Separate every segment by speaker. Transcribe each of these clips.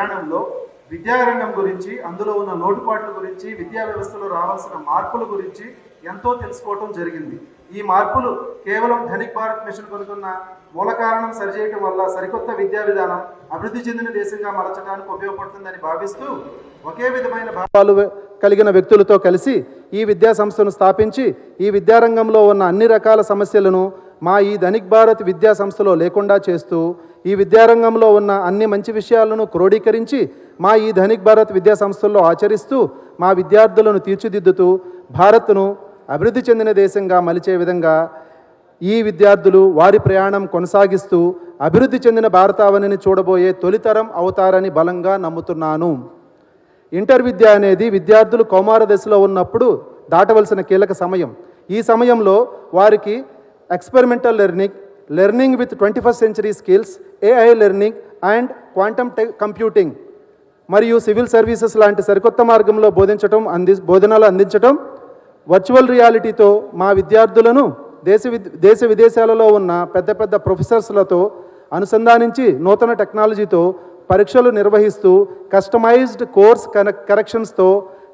Speaker 1: ప్రయాణంలో విద్యారంగం గురించి, అందులో ఉన్న లోటుపాట్ల గురించి, విద్యా వ్యవస్థలో రావాల్సిన మార్పుల గురించి ఎంతో తెలుసుకోవటం జరిగింది. ఈ మార్పులు కేవలం ధనిక్ భారత్ మిషన్ కొనుక్కున్న మూల కారణం సరిచేయటం వల్ల సరికొత్త విద్యా విధానం అభివృద్ధి చెందిన దేశంగా మలచడానికి ఉపయోగపడుతుందని భావిస్తూ ఒకే విధమైన భావాలు కలిగిన వ్యక్తులతో కలిసి ఈ విద్యా సంస్థను స్థాపించి ఈ విద్యారంగంలో ఉన్న అన్ని రకాల సమస్యలను మా ఈ ధనిక్ భారత్ విద్యా సంస్థలో లేకుండా చేస్తూ ఈ విద్యారంగంలో ఉన్న అన్ని మంచి విషయాలను క్రోడీకరించి మా ఈ ధనిక్ భారత్ విద్యా సంస్థల్లో ఆచరిస్తూ మా విద్యార్థులను తీర్చిదిద్దుతూ భారత్ను అభివృద్ధి చెందిన దేశంగా మలిచే విధంగా ఈ విద్యార్థులు వారి ప్రయాణం కొనసాగిస్తూ అభివృద్ధి చెందిన భారతావనిని చూడబోయే తొలితరం అవుతారని బలంగా నమ్ముతున్నాను. ఇంటర్ విద్య అనేది విద్యార్థులు కౌమార దశలో ఉన్నప్పుడు దాటవలసిన కీలక సమయం. ఈ సమయంలో వారికి experimental learning with 21st century skills, AI learning and quantum computing మరియు సివిల్ సర్వీసెస్ లాంటి సరికొత్త మార్గంలో బోధనలు అందించడం, వర్చువల్ రియాలిటీతో మా విద్యార్థులను దేశ విదేశాలలో ఉన్న పెద్ద పెద్ద ప్రొఫెసర్స్లతో అనుసంధానించి నూతన టెక్నాలజీతో పరీక్షలు నిర్వహిస్తూ కస్టమైజ్డ్ కోర్స్ కరెక్షన్స్తో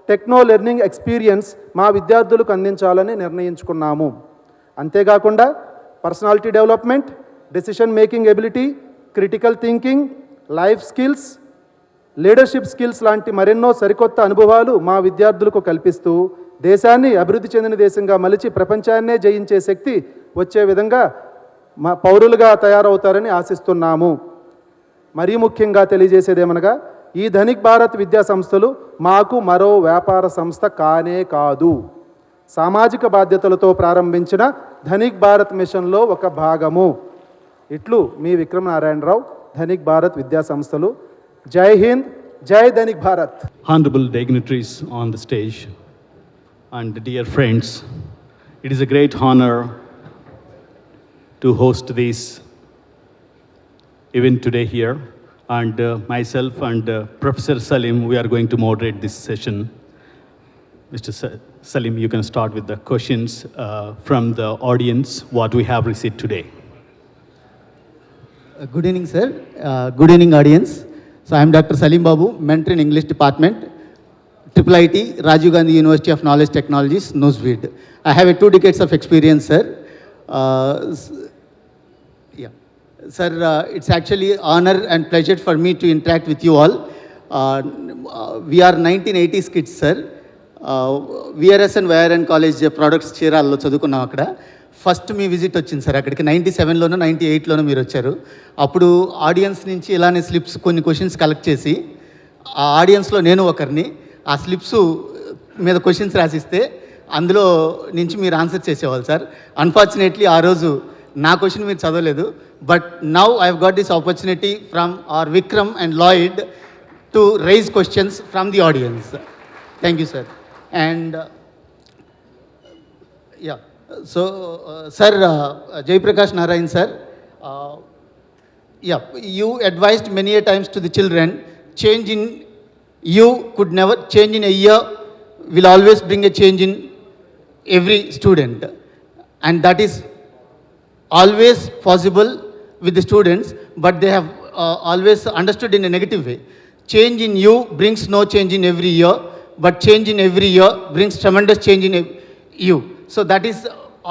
Speaker 1: టెక్నో లెర్నింగ్ ఎక్స్పీరియన్స్ మా విద్యార్థులకు అందించాలని నిర్ణయించుకున్నాము. అంతేకాకుండా personality development, decision making ability, critical thinking, life skills, leadership skills లాంటి మరెన్నో సరికొత్త అనుభవాలు మా విద్యార్థులకు కల్పిస్తూ దేశాన్ని అభివృద్ధి చెందిన దేశంగా మలిచి ప్రపంచాన్నే జయించే శక్తి వచ్చే విధంగా మా పౌరులుగా తయారవుతారని ఆశిస్తున్నాము. మరీ ముఖ్యంగా తెలియజేసేదేమనగా ఈ ధనిక్ భారత్ విద్యా సంస్థలు మాకు మరో వ్యాపార సంస్థ కానే కాదు. సామాజిక బాధ్యతలతో ప్రారంభించిన ధనిక్ భారత్ మిషన్లో ఒక భాగము. ఇట్లు మీ విక్రమ్ నారాయణరావు, ధనిక్ భారత్ విద్యా సంస్థలు. జై హింద్, జై Dhanik Bharat.
Speaker 2: Honorable dignitaries on the stage and dear friends, it is a great honor to host this event today here, and myself and Professor Salim, we are going to moderate this session. Mr. Salim, you can start with the questions from the audience, what we have received today.
Speaker 3: Good evening, sir. Good evening, audience. So I am Dr. Salim Babu, mentor in English department, IIIT, Rajiv Gandhi University of Knowledge Technologies, Newsfeed. I have 2 decades of experience, sir. Sir, it's actually honor and pleasure for me to interact with you all. We are 1980s kids, sir. VRS and YRN College products చీరాల్లో చదువుకున్నాం. అక్కడ first మీ visit వచ్చింది sir అక్కడికి 97లోనో 98లోనో మీరు వచ్చారు. అప్పుడు audience నుంచి ఇలానే స్లిప్స్ కొన్ని క్వశ్చన్స్ కలెక్ట్ చేసి ఆ ఆడియన్స్లో నేను ఒకరిని ఆ స్లిప్స్ మీద క్వశ్చన్స్ రాసిస్తే అందులో నుంచి మీరు ఆన్సర్ చేసేవాళ్ళు సార్. అన్ఫార్చునేట్లీ ఆ రోజు నా క్వశ్చన్ మీరు చదవలేదు. But now I have got this opportunity from our Vikram and Lloyd to raise questions from the audience. Thank you sir. And So, sir, Jaiprakash Narayan, sir, you advised many a times to the children, change in you could never, change in a year will always bring a change in every student. And that is always possible with the students, but they have always understood in a negative way. Change in you brings no change in every year, but change in every year brings tremendous change in you. So that is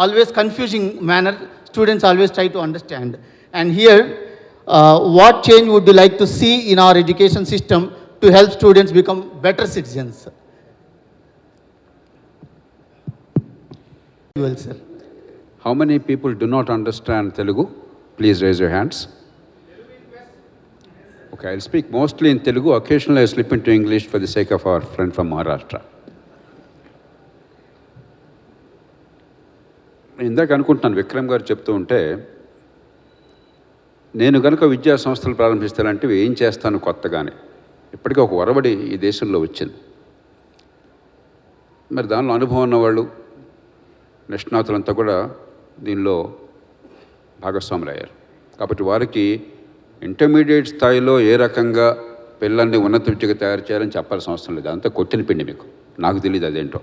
Speaker 3: always confusing manner. Students always try to understand. And here, what change would you like to see in our education system to help students become better citizens? Well, sir.
Speaker 4: How many people do not understand Telugu? Please raise your hands. Okay, I'll speak mostly in Telugu. Occasionally I slip into English for the sake of our friend from Maharashtra. ఇందాక అనుకుంటున్నాను విక్రమ్ గారు చెప్తూ ఉంటే, నేను కనుక విద్యా సంస్థలు ప్రారంభిస్తానంటే ఏం చేస్తాను కొత్తగానే. ఇప్పటికీ ఒక ఒరవడి ఈ దేశంలో వచ్చింది. మరి దానిలో అనుభవం ఉన్నవాళ్ళు నిష్ణాతులంతా కూడా దీనిలో భాగస్వాములు అయ్యారు. కాబట్టి వారికి ఇంటర్మీడియట్ స్థాయిలో ఏ రకంగా పిల్లల్ని ఉన్నత విద్యకు తయారు చేయాలని చెప్పాల్సిన అవసరం లేదు. అంతా కొట్టిన పిండి మీకు. నాకు తెలియదు అదేంటో.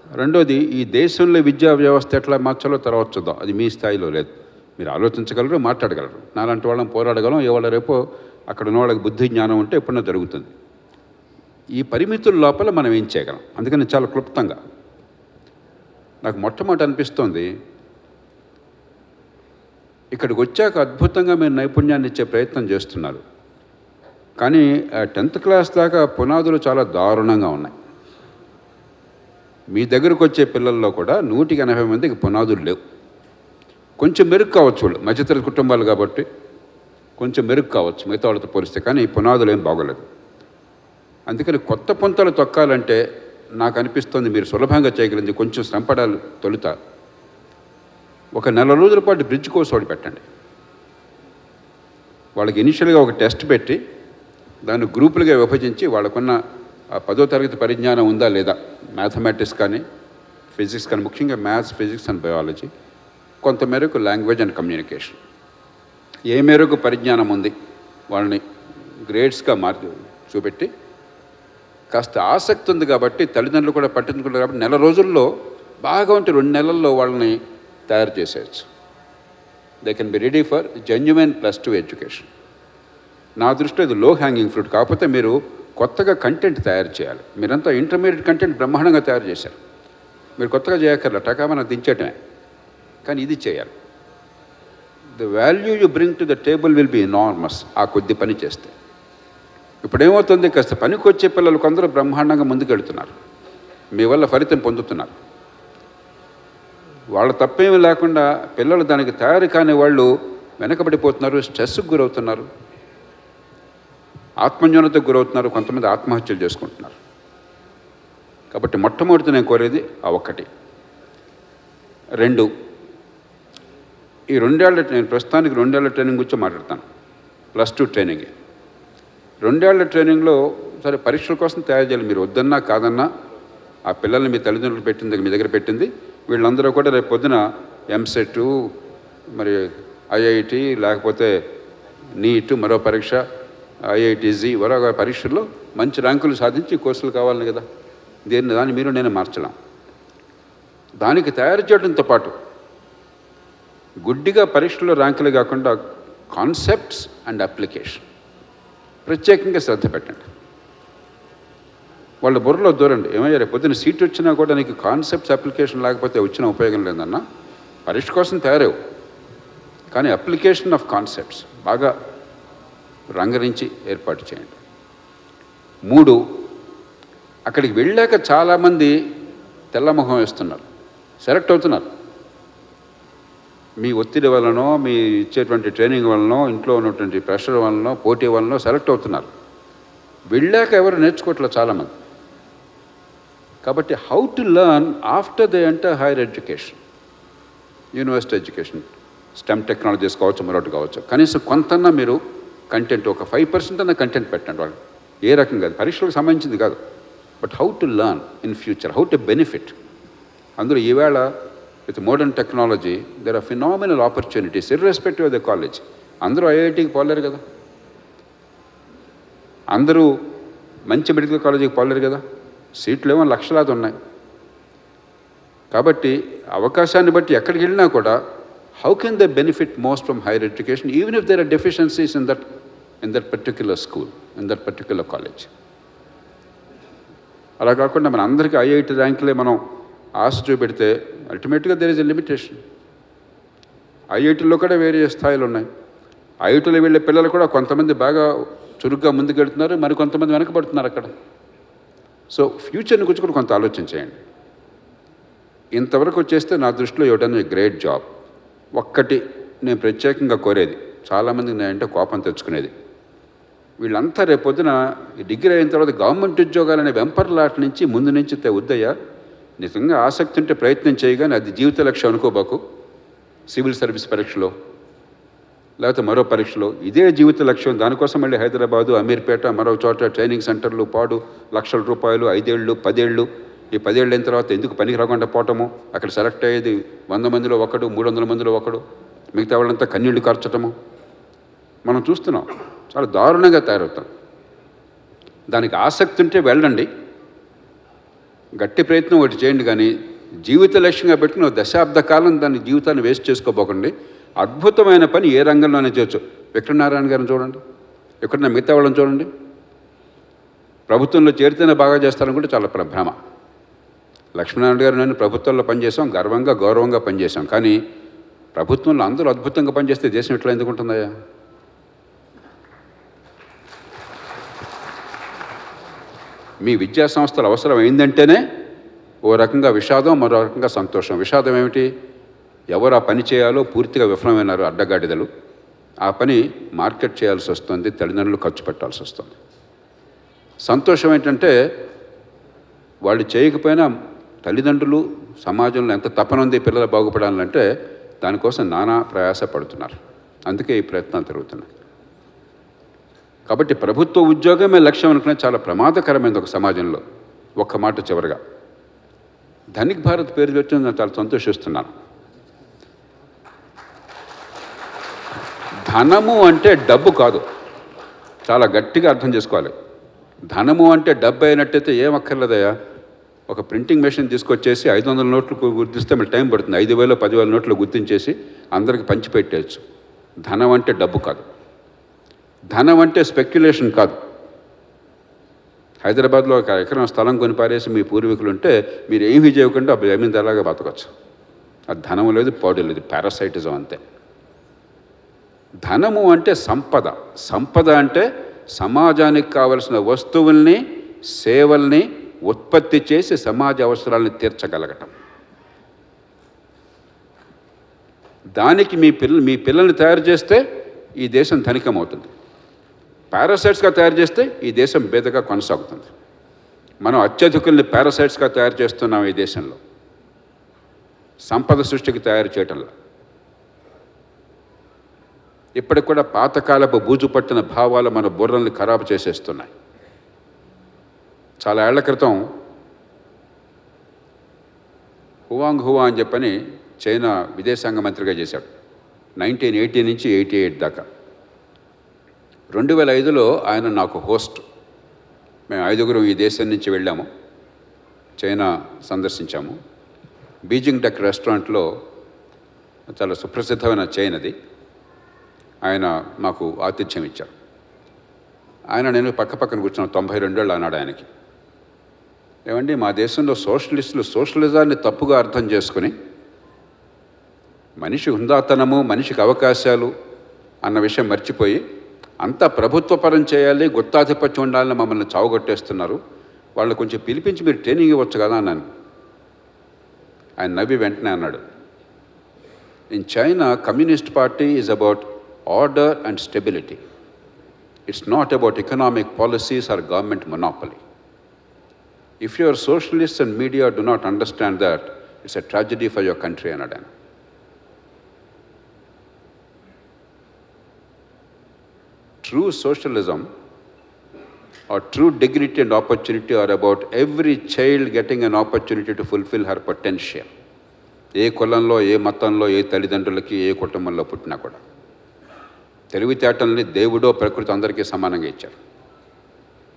Speaker 4: రెండోది, ఈ దేశంలో విద్యా వ్యవస్థ ఎట్లా మార్చాలో తర్వాత చూద్దాం. అది మీ స్థాయిలో లేదు. మీరు ఆలోచించగలరు, మాట్లాడగలరు. నాలాంటి వాళ్ళని పోరాడగలం. ఇవాళ రేపు అక్కడ ఉన్న వాళ్ళకి బుద్ధి జ్ఞానం ఉంటే ఎప్పుడన్నా జరుగుతుంది. ఈ పరిమితుల లోపల మనం ఏం చేయగలం? అందుకని చాలా క్లుప్తంగా నాకు మొట్టమొదటి అనిపిస్తోంది, ఇక్కడికి వచ్చాక అద్భుతంగా మీరు నైపుణ్యాన్ని ఇచ్చే ప్రయత్నం చేస్తున్నారు. కానీ 10th క్లాస్ దాకా పునాదులు చాలా దారుణంగా ఉన్నాయి. మీ దగ్గరకు వచ్చే పిల్లల్లో కూడా 180 మందికి పునాదులు లేవు. కొంచెం మెరుగు కావచ్చు, వాళ్ళు మధ్యతరగతి కుటుంబాలు కాబట్టి కొంచెం మెరుగు కావచ్చు మిగతా వాళ్ళతో పోలిస్తే, కానీ ఈ పునాదులు ఏం బాగోలేదు. అందుకని కొత్త పుంతలు తొక్కాలంటే నాకు అనిపిస్తుంది మీరు సులభంగా చేయగలిగింది కొంచెం శ్రమపడాలి. తొలుత ఒక 4 రోజుల పాటు బ్రిడ్జ్ కోర్స్ ఒకటి పెట్టండి. వాళ్ళకి ఇనిషియల్గా ఒక టెస్ట్ పెట్టి దాన్ని గ్రూపులుగా విభజించి వాళ్ళకున్న 10వ తరగతి పరిజ్ఞానం ఉందా లేదా, మ్యాథమెటిక్స్ కానీ ఫిజిక్స్ కానీ, ముఖ్యంగా మ్యాథ్స్, ఫిజిక్స్ అండ్ బయాలజీ, కొంత మేరకు లాంగ్వేజ్ అండ్ కమ్యూనికేషన్, ఏ మేరకు పరిజ్ఞానం ఉంది వాళ్ళని గ్రేడ్స్గా చూపెట్టి, కాస్త ఆసక్తి ఉంది కాబట్టి తల్లిదండ్రులు కూడా పట్టించుకుంటారు కాబట్టి 4 రోజుల్లో బాగా ఉంటే 2 నెలల్లో వాళ్ళని తయారు చేసేయచ్చు. They can be ready for genuine +2 education. నా దృష్టిలో ఇది లో హ్యాంగింగ్ ఫ్రూట్. కాకపోతే మీరు కొత్తగా కంటెంట్ తయారు చేయాలి. మీరంతా ఇంటర్మీడియట్ కంటెంట్ బ్రహ్మాండంగా తయారు చేశారు. మీరు కొత్తగా చేయక్కర్ల, టకామన దించటమే. కానీ ఇది చేయాలి. The value you bring to the table will be enormous. ఆ కొద్ది పని చేస్తే ఇప్పుడేమవుతుంది, కాస్త పనికి వచ్చే పిల్లలు కొందరు బ్రహ్మాండంగా ముందుకెళ్తున్నారు, మీ వల్ల ఫలితం పొందుతున్నారు. వాళ్ళ తప్పేమీ లేకుండా పిల్లలు దానికి తయారు కాని వాళ్ళు వెనకబడిపోతున్నారు, స్ట్రెస్కి గురవుతున్నారు, ఆత్మన్యూనతకు గురవుతున్నారు, కొంతమంది ఆత్మహత్యలు చేసుకుంటున్నారు. కాబట్టి మొట్టమొదటి నేను కోరేది ఆ ఒక్కటి. 2, ఈ 2 ఏళ్ల నేను ప్రస్తుతానికి 2 ఏళ్ల ట్రైనింగ్ గురించి మాట్లాడతాను. +2 ట్రైనింగ్. 2 ఏళ్ల ట్రైనింగ్లో సరే పరీక్షల కోసం తయారు చేయాలి. మీరు వద్దన్నా కాదన్నా ఆ పిల్లల్ని మీ తల్లిదండ్రులు పెట్టింది, మీ దగ్గర పెట్టింది, వీళ్ళందరూ కూడా రేపు పొద్దున ఎంసెట్, మరి ఐఐటి, లేకపోతే నీట్, మరో పరీక్ష, ఐఐటిజీ, మరో పరీక్షల్లో మంచి ర్యాంకులు సాధించి కోర్సులు కావాలి కదా. దాన్ని మీరు నేను మార్చలేం. దానికి తయారు చేయడంతో పాటు గుడ్డిగా పరీక్షల్లో ర్యాంకులు కాకుండా కాన్సెప్ట్స్ అండ్ అప్లికేషన్ ప్రత్యేకంగా శ్రద్ధ పెట్టండి. వాళ్ళ బుర్రలో దూరండి. ఏమయ్యా రేపు పొద్దున్న సీట్ వచ్చినా కూడా నీకు కాన్సెప్ట్స్ అప్లికేషన్ లేకపోతే వచ్చిన ఉపయోగం లేదన్నా. పరీక్ష కోసం తయారవు, కానీ అప్లికేషన్ ఆఫ్ కాన్సెప్ట్స్ బాగా రంగరించి ఏర్పాటు చేయండి. 3, అక్కడికి వెళ్ళాక చాలామంది తెల్లముఖం వేస్తున్నారు, సెలెక్ట్ అవుతున్నారు. మీ ఒత్తిడి వలనో, మీ ఇచ్చేటువంటి ట్రైనింగ్ వలనో, ఇంట్లో ఉన్నటువంటి ప్రెషర్ వలనో, పోటీ వలనో సెలెక్ట్ అవుతున్నారు. వెళ్ళాక ఎవరు నేర్చుకోవట్లేదు చాలామంది. కాబట్టి how to learn after they enter higher education, university education, stem technologies కావచ్చు, మరొకటి కావచ్చు, కనీసం కొంతన్నా మీరు కంటెంట్ ఒక 5% అన్న కంటెంట్ పెట్టండి. వాళ్ళు ఏ రకంగా, పరీక్షలకు సంబంధించింది కాదు, but how to learn in future, how to benefit. అందులో ఈవేళ with modern technology there are phenomenal opportunities irrespective of the college. అందరూ ఐఐటికి పోలేరు కదా, అందరూ మంచి మెడికల్ కాలేజీకి పోలేరు కదా, సీట్లు ఏమో లక్షలాది ఉన్నాయి. కాబట్టి అవకాశాన్ని బట్టి ఎక్కడికి వెళ్ళినా కూడా how can they benefit most from higher education even if there are deficiencies in that particular school, in that particular college. అలా కాకుండా మన అందరికీ ఐఐటి ర్యాంకులే మనం ఆశ చూపెడితే అల్టిమేట్గా దేర్ ఇస్ ఎ లిమిటేషన్. ఐఐటీలో కూడా వేరే స్థాయిలు ఉన్నాయి. ఐఐటీలో వెళ్ళే పిల్లలు కూడా కొంతమంది బాగా చురుగ్గా ముందుకెళ్తున్నారు, మరి కొంతమంది వెనకబడుతున్నారు అక్కడ. సో ఫ్యూచర్ని గురించి కూడా కొంత ఆలోచన చేయండి. ఇంతవరకు వచ్చేస్తే నా దృష్టిలో ఇవ్వడానికి గ్రేట్ జాబ్. ఒక్కటి నేను ప్రత్యేకంగా కోరేది, చాలామందికి నేనంటే కోపం తెచ్చుకునేది, వీళ్ళంతా రేపొద్దున డిగ్రీ అయిన తర్వాత గవర్నమెంట్ ఉద్యోగాలనే వెంపర్లాట్ నుంచి ముందు నుంచి వద్దయ్యా, నిజంగా ఆసక్తి ఉంటే ప్రయత్నం చేయగానే అది జీవిత లక్ష్యం అనుకోబాకు. సివిల్ సర్వీస్ పరీక్షలో లేకపోతే మరో పరీక్షలో ఇదే జీవిత లక్ష్యం. దానికోసం మళ్ళీ హైదరాబాదు, అమీర్పేట, మరో చోట ట్రైనింగ్ సెంటర్లు, పాడు లక్షల రూపాయలు, 5 ఏళ్ళు 10 ఏళ్ళు. ఈ 10 ఏళ్ళు అయిన తర్వాత ఎందుకు పనికి రాకుండా పోవటము, అక్కడ సెలెక్ట్ అయ్యేది 100 మందిలో ఒకడు, 300 మందిలో ఒకడు, మిగతా వాళ్ళంతా కన్నీళ్లు కార్చటము మనం చూస్తున్నాం. చాలా దారుణంగా తయారవుతాం. దానికి ఆసక్తి ఉంటే వెళ్ళండి, గట్టి ప్రయత్నం ఒకటి చేయండి. కానీ జీవిత లక్ష్యంగా పెట్టుకుని దశాబ్ద కాలం దాని జీవితాన్ని వేస్ట్ చేసుకోబోకండి. అద్భుతమైన పని ఏ రంగంలోనే చేయొచ్చు. విక్రమనారాయణ గారిని చూడండి, ఎక్కడన్నా మిగతా వాళ్ళని చూడండి. ప్రభుత్వంలో చేరితేనే బాగా చేస్తారనుకుంటే చాలా భ్రమ. లక్ష్మీనారాయణ గారు నేను ప్రభుత్వంలో పనిచేసాం, గర్వంగా గౌరవంగా పనిచేశాం. కానీ ప్రభుత్వంలో అందరూ అద్భుతంగా పనిచేస్తే దేశం ఎట్లా ఎందుకుంటుందయ్యా? మీ విద్యా సంస్థలు అవసరం అయిందంటేనే ఓ రకంగా విషాదం, మరో రకంగా సంతోషం. విషాదం ఏమిటి? ఎవరు ఆ పని చేయాలో పూర్తిగా విఫలమైనారు అడ్డగాడిదలు. ఆ పని మార్కెట్ చేయాల్సి వస్తుంది, తల్లిదండ్రులు ఖర్చు పెట్టాల్సి వస్తుంది. సంతోషం ఏంటంటే వాళ్ళు చేయకపోయినా తల్లిదండ్రులు సమాజంలో ఎంత తపన ఉంది పిల్లలు బాగుపడాలంటే దానికోసం నానా ప్రయాస పడుతున్నారు. అందుకే ఈ ప్రయత్నాలు జరుగుతున్నాయి. కాబట్టి ప్రభుత్వ ఉద్యోగమే లక్ష్యం అనుకునే చాలా ప్రమాదకరమైనది ఒక సమాజంలో. ఒక్క మాట చివరిగా, ధనిక్ భారత్ పేరు పెట్టిన నేను చాలా సంతోషిస్తున్నాను. ధనము అంటే డబ్బు కాదు, చాలా గట్టిగా అర్థం చేసుకోవాలి. ధనము అంటే డబ్బు అయినట్టయితే ఏం అక్కర్లేదయ్యా. ఒక ప్రింటింగ్ మెషిన్ తీసుకొచ్చేసి 500 నోట్లు గుర్తిస్తే మళ్ళీ టైం పడుతుంది. 5,000 10,000 నోట్లు గుర్తించేసి అందరికి పంచిపెట్టేయచ్చు. ధనం అంటే డబ్బు కాదు, ధనం అంటే స్పెక్యులేషన్ కాదు. హైదరాబాద్లో ఒక ఎకరం స్థలం కొని పారేసి మీ పూర్వీకులు ఉంటే మీరు ఏమీ చేయకుండా జమీందారులాగా బతకచ్చు. అది ధనం లేదు, పాడు లేదు, పారాసైటిజం అంతే. ధనము అంటే సంపద. సంపద అంటే సమాజానికి కావలసిన వస్తువుల్ని, సేవల్ని ఉత్పత్తి చేసి సమాజ అవసరాలను తీర్చగలగటం. దానికి మీ పిల్లల్ని తయారు చేస్తే ఈ దేశం ధనికమవుతుంది. పారాసైట్స్గా తయారు చేస్తే ఈ దేశం బేదగా కొనసాగుతుంది. మనం అత్యధికుల్ని పారాసైట్స్గా తయారు చేస్తున్నాం ఈ దేశంలో, సంపద సృష్టికి తయారు చేయటంలో. ఇప్పటికి కూడా పాతకాలపు బూజు పట్టిన భావాలు మన బుర్రల్ని ఖరాబు చేసేస్తున్నాయి. చాలా ఏళ్ల క్రితం హువాంగ్ హువా అని చెప్పని చైనా విదేశాంగ మంత్రిగా చేశాడు 1980 నుంచి 88 దాకా. 2005లో ఆయన నాకు హోస్ట్. మేము 5గురం ఈ దేశం నుంచి వెళ్ళాము, చైనా సందర్శించాము. బీజింగ్ డక్ రెస్టారెంట్లో, చాలా సుప్రసిద్ధమైన చైన్ అది, ఆయన మాకు ఆతిథ్యం ఇచ్చారు. ఆయన నేను పక్కన కూర్చున్నాను. 92 ఏళ్ళు అన్నాడు ఆయనకి. ఏమండి, మా దేశంలో సోషలిస్టులు సోషలిజాన్ని తప్పుగా అర్థం చేసుకుని మనిషి హుందాతనము, మనిషికి అవకాశాలు అన్న విషయం మర్చిపోయి అంతా ప్రభుత్వపరం చేయాలి, గుత్తాధిపత్యం ఉండాలని మమ్మల్ని చావుగొట్టేస్తున్నారు. వాళ్ళు కొంచెం పిలిపించి మీరు ట్రైనింగ్ ఇవ్వచ్చు కదా అన్నాను. ఆయన నవ్వి వెంటనే అన్నాడు, in China communist party is about order and stability. It's not about economic policies or government monopoly. If your socialists and media do not understand that, it's a tragedy for your country anada. True socialism or true dignity and opportunity are about every child getting an opportunity to fulfill her potential. ఏ కులంలో, ఏ మతంలో, ఏ తల్లిదండ్రులకి, ఏ కుటుంబంలో పుట్టినా కూడా తెలివితేటల్ని దేవుడో ప్రకృతి అందరికీ సమానంగా ఇచ్చారు,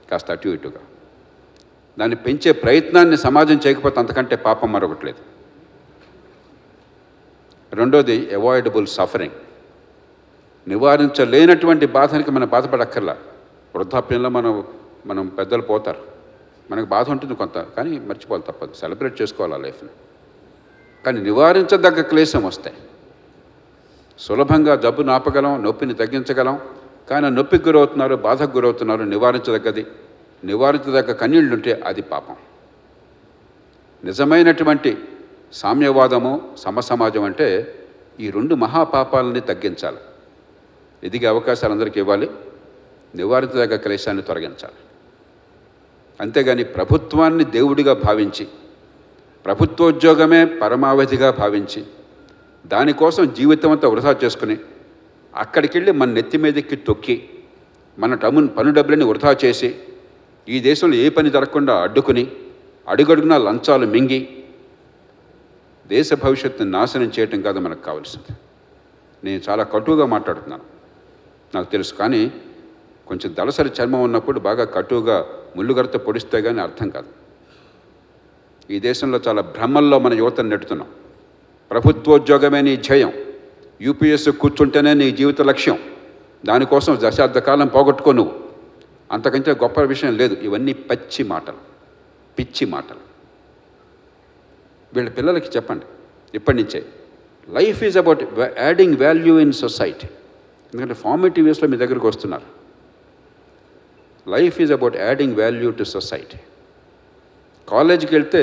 Speaker 4: కాస్త అటు ఇటుగా. దాన్ని పెంచే ప్రయత్నాన్ని సమాజం చేయకపోతే అంతకంటే పాపం మరొకటి లేదు. రెండోది అవాయిడబుల్ సఫరింగ్. నివారించలేనటువంటి బాధనికి మనం బాధపడక్కర్లా. వృద్ధాప్యంలో మనం పెద్దలు పోతారు, మనకు బాధ ఉంటుంది కొంత, కానీ మర్చిపోవాలి, తప్పదు, సెలబ్రేట్ చేసుకోవాలి ఆ లైఫ్ని. కానీ నివారించదగ్గ క్లేశం వస్తాయి. సులభంగా జబ్బును ఆపగలం, నొప్పిని తగ్గించగలం. కానీ నొప్పికి గురవుతున్నారు, బాధకు గురవుతున్నారు, నివారించదగ్గ కన్నీళ్లుంటే అది పాపం. నిజమైనటువంటి సామ్యవాదము, సమసమాజం అంటే ఈ 2 మహాపాపాలని తగ్గించాలి. ఎదిగే అవకాశాలు అందరికీ ఇవ్వాలి, నివారించదగ్గ క్లేశాన్ని తొలగించాలి. అంతేగాని ప్రభుత్వాన్ని దేవుడిగా భావించి, ప్రభుత్వోద్యోగమే పరమావధిగా భావించి, దానికోసం జీవితం అంతా వృధా చేసుకుని, అక్కడికి వెళ్ళి మన నెత్తి మీదకి తొక్కి, మన పన్ను డబ్బులని వృధా చేసి, ఈ దేశంలో ఏ పని జరగకుండా అడ్డుకుని, అడుగడుగునా లంచాలు మింగి దేశ భవిష్యత్తుని నాశనం చేయటం కాదు మనకు కావాల్సింది. నేను చాలా కటువుగా మాట్లాడుతున్నాను, నాకు తెలుసు. కానీ కొంచెం దళసరి చర్మం ఉన్నప్పుడు బాగా కటువుగా ముళ్ళుగరత పొడిస్తే కానీ అర్థం కాదు. ఈ దేశంలో చాలా భ్రమల్లో మన యువతను నెట్టుతున్నాం. ప్రభుత్వోద్యోగమే నీ ధ్యేయం, యూపీఎస్సీ కూర్చుంటేనే నీ జీవిత లక్ష్యం, దానికోసం దశాబ్ద కాలం పోగొట్టుకో నువ్వు, అంతకంటే గొప్ప విషయం లేదు. ఇవన్నీ పచ్చి మాటలు, పిచ్చి మాటలు. వీళ్ళ పిల్లలకి చెప్పండి ఇప్పటి నుంచే, life is about adding value in society. ఎందుకంటే ఫార్మేటివ్ ఇయర్స్లో మీ దగ్గరికి వస్తున్నారు. Life is about adding value to society. కాలేజీకి వెళ్తే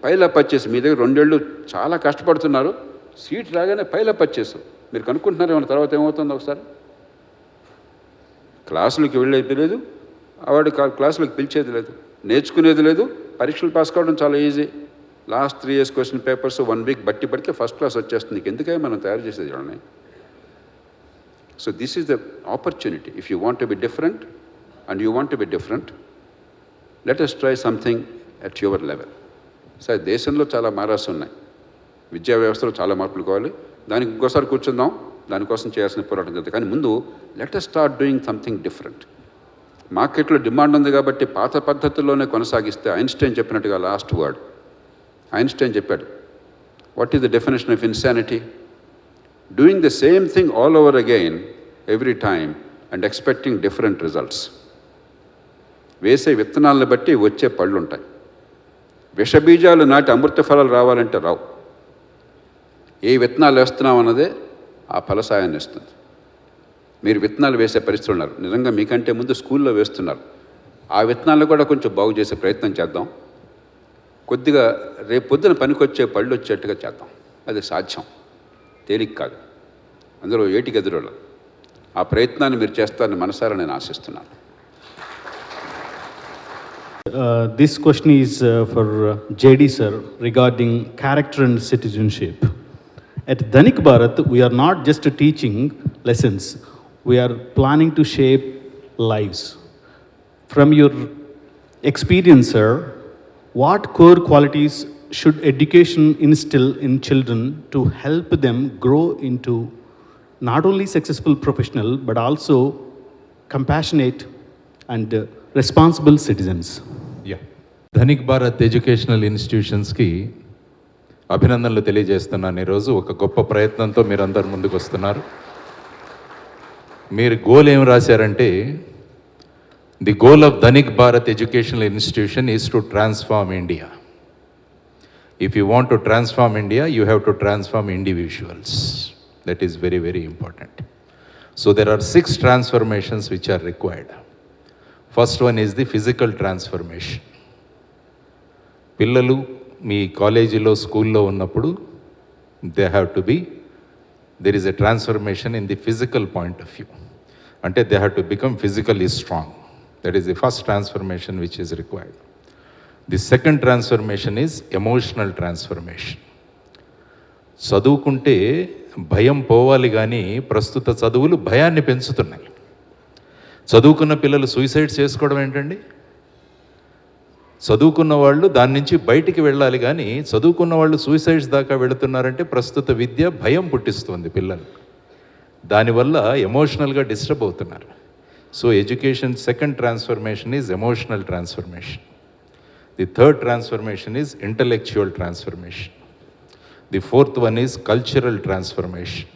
Speaker 4: పైలప్ వచ్చేసి మీ దగ్గర 2 ఏళ్ళు చాలా కష్టపడుతున్నారు, సీట్ రాగానే పైలప్ వచ్చేసి మీరు కనుక్కుంటున్నారు ఏమన్నా తర్వాత ఏమవుతుందో ఒకసారి. క్లాసులకి వెళ్ళేది లేదు, వాడు క్లాసులకు పిలిచేది లేదు, నేర్చుకునేది లేదు. పరీక్షలు పాస్ కావడం చాలా easy. Last 3 years question papers 1 week బట్టి పడితే ఫస్ట్ క్లాస్ వచ్చేస్తుంది. నీకు ఎందుకని మనం తయారు చేసేది వాళ్ళని? So this is the opportunity. If you want to be different and you want to be different, let us try something at your level. సరే, దేశంలో చాలా మారాల్సి ఉన్నాయి, విద్యా వ్యవస్థలో చాలా మార్పులు కావాలి. దానికి ఇంకోసారి కూర్చుందాం, దానికోసం చేయాల్సిన పోరాటం జరుగుతుంది. కానీ ముందు let us start doing something different. మార్కెట్లో డిమాండ్ ఉంది కాబట్టి పాత పద్ధతుల్లోనే కొనసాగిస్తే, ఐన్స్టైన్ చెప్పినట్టుగా లాస్ట్ వర్డ్ ఐన్స్టైన్ చెప్పాడు, what is the definition of insanity? Doing the same thing all over again every time and expecting different results. వేసే విత్తనాలను బట్టి వచ్చే పళ్ళు ఉంటాయి. విషబీజాలు నాటి అమృత ఫలాలు రావాలంటే రావు. ఏ విత్తనాలు వేస్తున్నాం అన్నదే ఆ ఫలసాయాన్ని ఇస్తుంది. మీరు విత్తనాలు వేసే పరిస్థితులు ఉన్నారు, నిజంగా మీకంటే ముందు స్కూల్లో వేస్తున్నారు. ఆ విత్తనాలు కూడా కొంచెం బాగు చేసే ప్రయత్నం చేద్దాం. కొద్దిగా రేపు పొద్దున పనికొచ్చే పళ్ళు వచ్చేట్టుగా చేద్దాం. అది సాధ్యం, తేలిక కాదు, అందులో ఏటికి ఎదురోళ్ళు. ఆ ప్రయత్నాన్ని మీరు చేస్తారని మనసారా నేను ఆశిస్తున్నాను.
Speaker 2: This question is for JD sir regarding character and citizenship. At Dhanik Bharat, we are not just teaching lessons, we are planning to shape lives. From your experience, sir, what core qualities should education instill in children to help them grow into not only successful professional but also compassionate and responsible citizens?
Speaker 5: Dhanik Bharat educational ఇన్స్టిట్యూషన్స్కి అభినందనలు తెలియజేస్తున్నాను. ఈరోజు ఒక గొప్ప ప్రయత్నంతో మీరందరు ముందుకు వస్తున్నారు. మీరు గోల్ ఏం రాశారంటే, the goal of Dhanik Bharat educational institution is to transform India. If you want to transform India, you have to transform individuals. That is very very important. So there are 6 transformations which are required. First one is the physical transformation. పిల్లలు మీ కాలేజీలో స్కూల్లో ఉన్నప్పుడు there is a transformation in the physical point of view. అంటే they have to become physically strong. That is the first transformation which is required. The second transformation is emotional transformation. చదువుకుంటే భయం పోవాలి కానీ ప్రస్తుత చదువులు భయాన్ని పెంచుతున్నాయి. చదువుకున్న పిల్లలు సూసైడ్ చేసుకోవడం ఏంటండి? చదువుకున్న వాళ్ళు దాని నుంచి బయటికి వెళ్ళాలి కానీ చదువుకున్న వాళ్ళు సూసైడ్స్ దాకా వెళుతున్నారంటే ప్రస్తుత విద్య భయం పుట్టిస్తుంది పిల్లలు. దానివల్ల ఎమోషనల్గా డిస్టర్బ్ అవుతున్నారు. So education second transformation is emotional transformation. The third transformation is intellectual transformation. The fourth one is cultural transformation.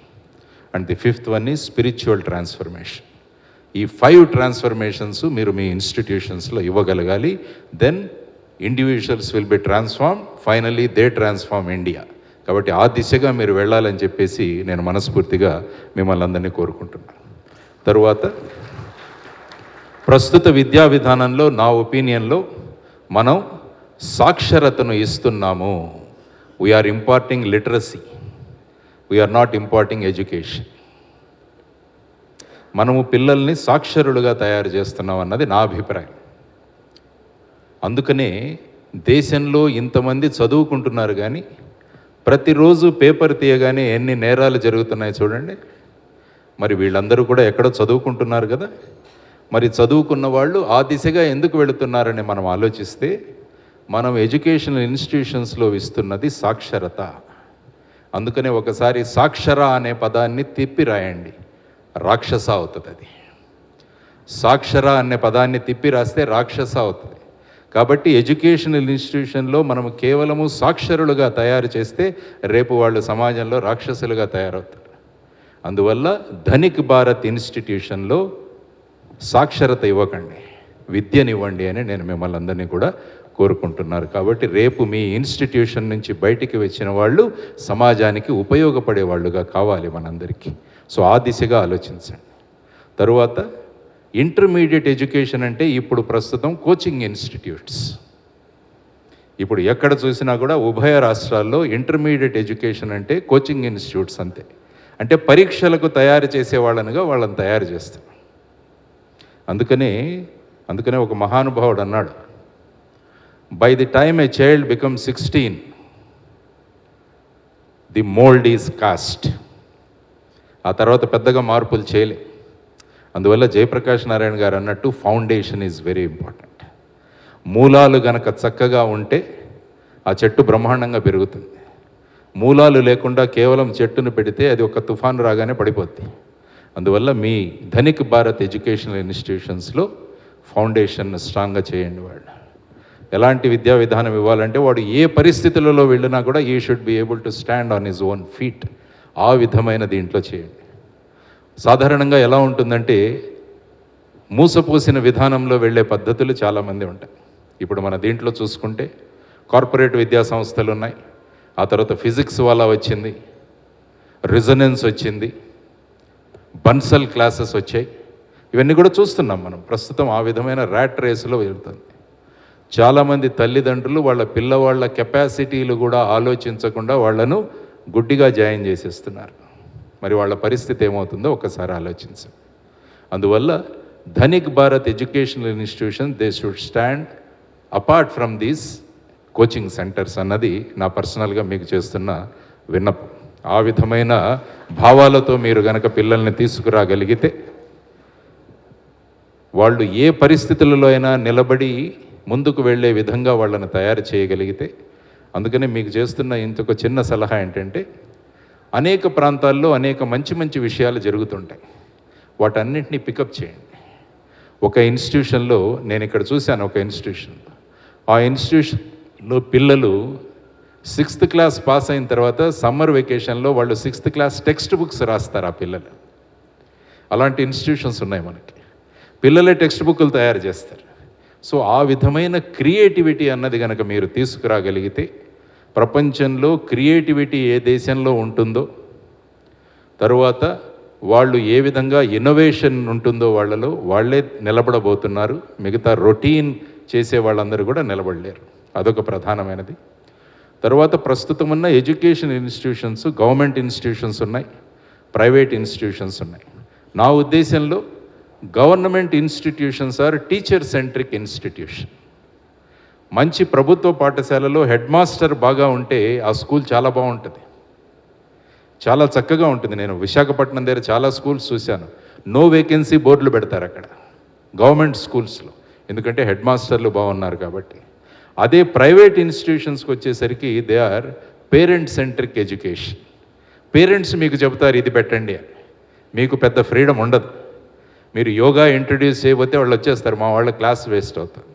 Speaker 5: And the fifth one is spiritual transformation. ఈ 5 transformations మీరు మీ ఇన్స్టిట్యూషన్స్లో ఇవ్వగలగాలి. Then individuals will be transform, finally they transform India. కాబట్టి ఆ దిశగా మీరు వెళ్ళాలని చెప్పేసి నేను మనస్ఫూర్తిగా మిమ్మల్ని అందరినీ కోరుకుంటున్నాను. తరువాత ప్రస్తుత విద్యా విధానంలో నా ఒపీనియన్లో మనం సాక్షరతను ఇస్తున్నాము. We are imparting literacy, we are not imparting education. మనము పిల్లల్ని సాక్షరులుగా తయారు చేస్తున్నాం అన్నది నా అభిప్రాయం. అందుకనే దేశంలో ఇంతమంది చదువుకుంటున్నారు కానీ ప్రతిరోజు పేపర్ తీయగానే ఎన్ని నేరాలు జరుగుతున్నాయి చూడండి. మరి వీళ్ళందరూ కూడా ఎక్కడో చదువుకుంటున్నారు కదా. మరి చదువుకున్న వాళ్ళు ఆ దిశగా ఎందుకు వెళుతున్నారని మనం ఆలోచిస్తే, మనం ఎడ్యుకేషనల్ ఇన్స్టిట్యూషన్స్లో ఇస్తున్నది సాక్షరత. అందుకనే ఒకసారి సాక్షర అనే పదాన్ని తిప్పి రాయండి, రాక్షస అవుతుంది. అది సాక్షర అనే పదాన్ని తిప్పి రాస్తే రాక్షస అవుతుంది. కాబట్టి ఎడ్యుకేషనల్ ఇన్స్టిట్యూషన్లో మనము కేవలము సాక్షరులుగా తయారు చేస్తే రేపు వాళ్ళు సమాజంలో రాక్షసులుగా తయారవుతారు. అందువల్ల ధనిక్ భారత్ ఇన్స్టిట్యూషన్లో సాక్షరత ఇవ్వకండి, విద్యనివ్వండి అని నేను మిమ్మల్ని అందరినీ కూడా కోరుకుంటున్నారు. కాబట్టి రేపు మీ ఇన్స్టిట్యూషన్ నుంచి బయటికి వచ్చిన వాళ్ళు సమాజానికి ఉపయోగపడే వాళ్ళుగా కావాలి మనందరికీ. సో ఆ దిశగా ఆలోచించండి. తరువాత ఇంటర్మీడియట్ ఎడ్యుకేషన్ అంటే ఇప్పుడు ప్రస్తుతం కోచింగ్ ఇన్స్టిట్యూట్స్. ఇప్పుడు ఎక్కడ చూసినా కూడా ఉభయ రాష్ట్రాల్లో ఇంటర్మీడియట్ ఎడ్యుకేషన్ అంటే కోచింగ్ ఇన్స్టిట్యూట్స్ అంతే. అంటే పరీక్షలకు తయారు చేసే వాళ్ళని తయారు చేస్తాం. అందుకనే ఒక మహానుభావుడు అన్నాడు, by the time a child become 16 the mould is cost. ఆ తర్వాత పెద్దగా మార్పులు చేయలే. అందువల్ల జయప్రకాష్ నారాయణ గారు అన్నట్టు ఫౌండేషన్ ఈజ్ వెరీ ఇంపార్టెంట్. మూలాలు గనక చక్కగా ఉంటే ఆ చెట్టు బ్రహ్మాండంగా పెరుగుతుంది. మూలాలు లేకుండా కేవలం చెట్టును పెడితే అది ఒక తుఫాను రాగానే పడిపోద్ది. అందువల్ల మీ ధనిక్ భారత్ ఎడ్యుకేషనల్ ఇన్స్టిట్యూషన్స్లో ఫౌండేషన్ స్ట్రాంగ్గా చేయండి. వాళ్ళు ఎలాంటి విద్యా విధానం ఇవ్వాలంటే వాడు ఏ పరిస్థితులలో వెళ్ళినా కూడా ఈ should be able to stand on his own feet. ఆ విధమైన దీంట్లో చేయండి. సాధారణంగా ఎలా ఉంటుందంటే మూసపోసిన విధానంలో వెళ్ళే పద్ధతులు చాలామంది ఉంటాయి. ఇప్పుడు మన దీంట్లో చూసుకుంటే కార్పొరేట్ విద్యా సంస్థలు ఉన్నాయి, ఆ తర్వాత ఫిజిక్స్ వాళ్ళ వచ్చింది, రిజనెన్స్ వచ్చింది, బన్సల్ క్లాసెస్ వచ్చాయి. ఇవన్నీ కూడా చూస్తున్నాం మనం ప్రస్తుతం. ఆ విధమైన ర్యాట్ రేసులో వెళ్తుంది. చాలామంది తల్లిదండ్రులు వాళ్ళ పిల్లవాళ్ళ కెపాసిటీలు కూడా ఆలోచించకుండా వాళ్ళను గుడ్డిగా జాయిన్ చేసేస్తున్నారు. మరి వాళ్ళ పరిస్థితి ఏమవుతుందో ఒకసారి ఆలోచించండి. అందువల్ల Dhanik Bharat educational institution they should stand apart from these coaching centres అన్నది నా పర్సనల్గా మీకు చేస్తున్న విన్నపం. ఆ విధమైన భావాలతో మీరు గనక పిల్లల్ని తీసుకురాగలిగితే వాళ్ళు ఏ పరిస్థితులలో అయినా నిలబడి ముందుకు వెళ్ళే విధంగా వాళ్ళని తయారు చేయగలిగితే. అందుకనే మీకు చేస్తున్న ఇంకొక చిన్న సలహా ఏంటంటే, అనేక ప్రాంతాల్లో అనేక మంచి మంచి విషయాలు జరుగుతుంటాయి, వాటన్నింటినీ పికప్ చేయండి. ఒక ఇన్స్టిట్యూషన్లో నేను ఇక్కడ చూశాను, ఒక ఇన్స్టిట్యూషన్లో ఆ ఇన్స్టిట్యూషన్లో పిల్లలు 6th క్లాస్ పాస్ అయిన తర్వాత సమ్మర్ వెకేషన్లో వాళ్ళు 6th క్లాస్ టెక్స్ట్ బుక్స్ రాస్తారు ఆ పిల్లలు. అలాంటి ఇన్స్టిట్యూషన్స్ ఉన్నాయి మనకి. పిల్లలే టెక్స్ట్ బుక్లు తయారు చేస్తారు. సో ఆ విధమైన క్రియేటివిటీ అన్నది కనుక మీరు తీసుకురాగలిగితే, ప్రపంచంలో క్రియేటివిటీ ఏ దేశంలో ఉంటుందో, తరువాత వాళ్ళు ఏ విధంగా ఇన్నోవేషన్ ఉంటుందో వాళ్ళలో వాళ్ళే నిలబడబోతున్నారు. మిగతా రొటీన్ చేసే వాళ్ళందరూ కూడా నిలబడలేరు. అదొక ప్రధానమైనది. తర్వాత ప్రస్తుతం ఉన్న ఎడ్యుకేషన్ ఇన్స్టిట్యూషన్స్, గవర్నమెంట్ ఇన్స్టిట్యూషన్స్ ఉన్నాయి, ప్రైవేట్ ఇన్స్టిట్యూషన్స్ ఉన్నాయి. నా ఉద్దేశంలో government institutions are teacher centric institution. మంచి ప్రభుత్వ పాఠశాలలో హెడ్ మాస్టర్ బాగా ఉంటే ఆ స్కూల్ చాలా బాగుంటుంది, చాలా చక్కగా ఉంటుంది. నేను విశాఖపట్నం దగ్గర చాలా స్కూల్స్ చూశాను, నో వేకెన్సీ బోర్డులు పెడతారు అక్కడ గవర్నమెంట్ స్కూల్స్లో, ఎందుకంటే హెడ్ మాస్టర్లు బాగున్నారు కాబట్టి. అదే ప్రైవేట్ ఇన్స్టిట్యూషన్స్కి వచ్చేసరికి they are parent centric education. Parents మీకు చెబుతారు ఇది పెట్టండి అని, మీకు పెద్ద ఫ్రీడమ్ ఉండదు. మీరు యోగా ఇంట్రడ్యూస్ చేయబోతే వాళ్ళు వచ్చేస్తారు, మా వాళ్ళ క్లాస్ వేస్ట్ అవుతుంది.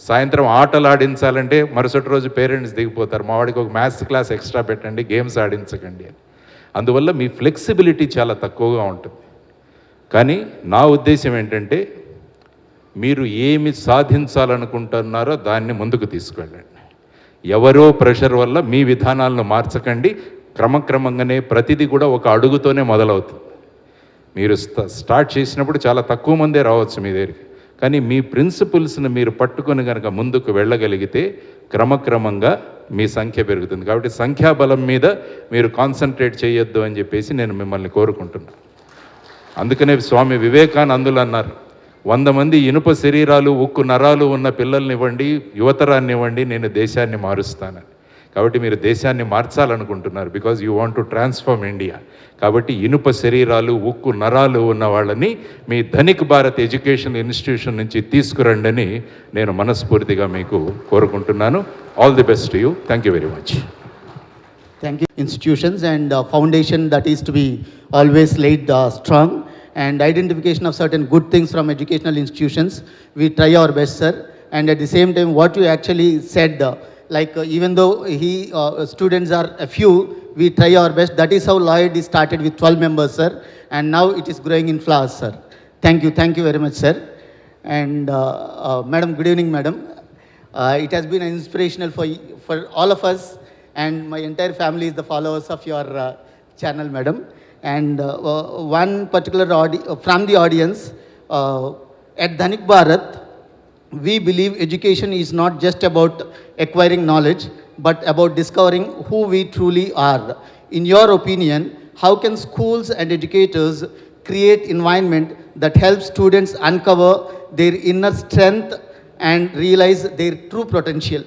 Speaker 5: సాయంత్రం ఆటలు ఆడించాలంటే మరుసటి రోజు పేరెంట్స్ దిగిపోతారు, మా వాడికి ఒక మ్యాథ్స్ క్లాస్ ఎక్స్ట్రా పెట్టండి, గేమ్స్ ఆడించకండి అని. అందువల్ల మీ ఫ్లెక్సిబిలిటీ చాలా తక్కువగా ఉంటుంది. కానీ నా ఉద్దేశం ఏంటంటే, మీరు ఏమి సాధించాలనుకుంటున్నారో దాన్ని ముందుకు తీసుకెళ్ళండి. ఎవరో ప్రెషర్ వల్ల మీ విధానాలను మార్చకండి. క్రమక్రమంగానే ప్రతిదీ కూడా ఒక అడుగుతోనే మొదలవుతుంది. మీరు స్టార్ట్ చేసినప్పుడు చాలా తక్కువ మందే రావచ్చు మీ దగ్గరికి, కానీ మీ ప్రిన్సిపల్స్ని మీరు పట్టుకొని కనుక ముందుకు వెళ్ళగలిగితే క్రమక్రమంగా మీ సంఖ్య పెరుగుతుంది. కాబట్టి సంఖ్యాబలం మీద మీరు కాన్సన్ట్రేట్ చేయొద్దు అని చెప్పేసి నేను మిమ్మల్ని కోరుకుంటున్నాను. అందుకనే స్వామి వివేకానందులు అన్నారు, 100 మంది ఇనుప శరీరాలు, ఉక్కు నరాలు ఉన్న పిల్లల్ని ఇవ్వండి, యువతరాన్ని ఇవ్వండి, నేను దేశాన్ని మారుస్తానని. కాబట్టి మీరు దేశాన్ని మార్చాలనుకుంటున్నారు, because you want to transform India. కాబట్టి ఇనుప శరీరాలు, ఉక్కు నరాలు ఉన్న వాళ్ళని మీ ధనిక్ భారత్ ఎడ్యుకేషన్ ఇన్స్టిట్యూషన్ నుంచి తీసుకురండి అని నేను మనస్ఫూర్తిగా మీకు కోరుకుంటున్నాను. All the best to you. Thank you very much.
Speaker 3: Thank you. Institutions and foundation that is to be always laid strong, and identification of certain good things from educational institutions. We try our best, sir. And at the same time, what you actually said, even though students are a few, we try our best. That is how Lloyd is started with 12 members, sir, and now it is growing in flowers, sir. Thank you very much, sir. And madam, good evening, madam. It has been inspirational for all of us, and my entire family is the followers of your channel, madam. And one particular from the audience, at Dhanik Bharat, we believe education is not just about acquiring knowledge, but about discovering who we truly are. In your opinion, how can schools and educators create environment that helps students uncover their inner strength and realize their true potential?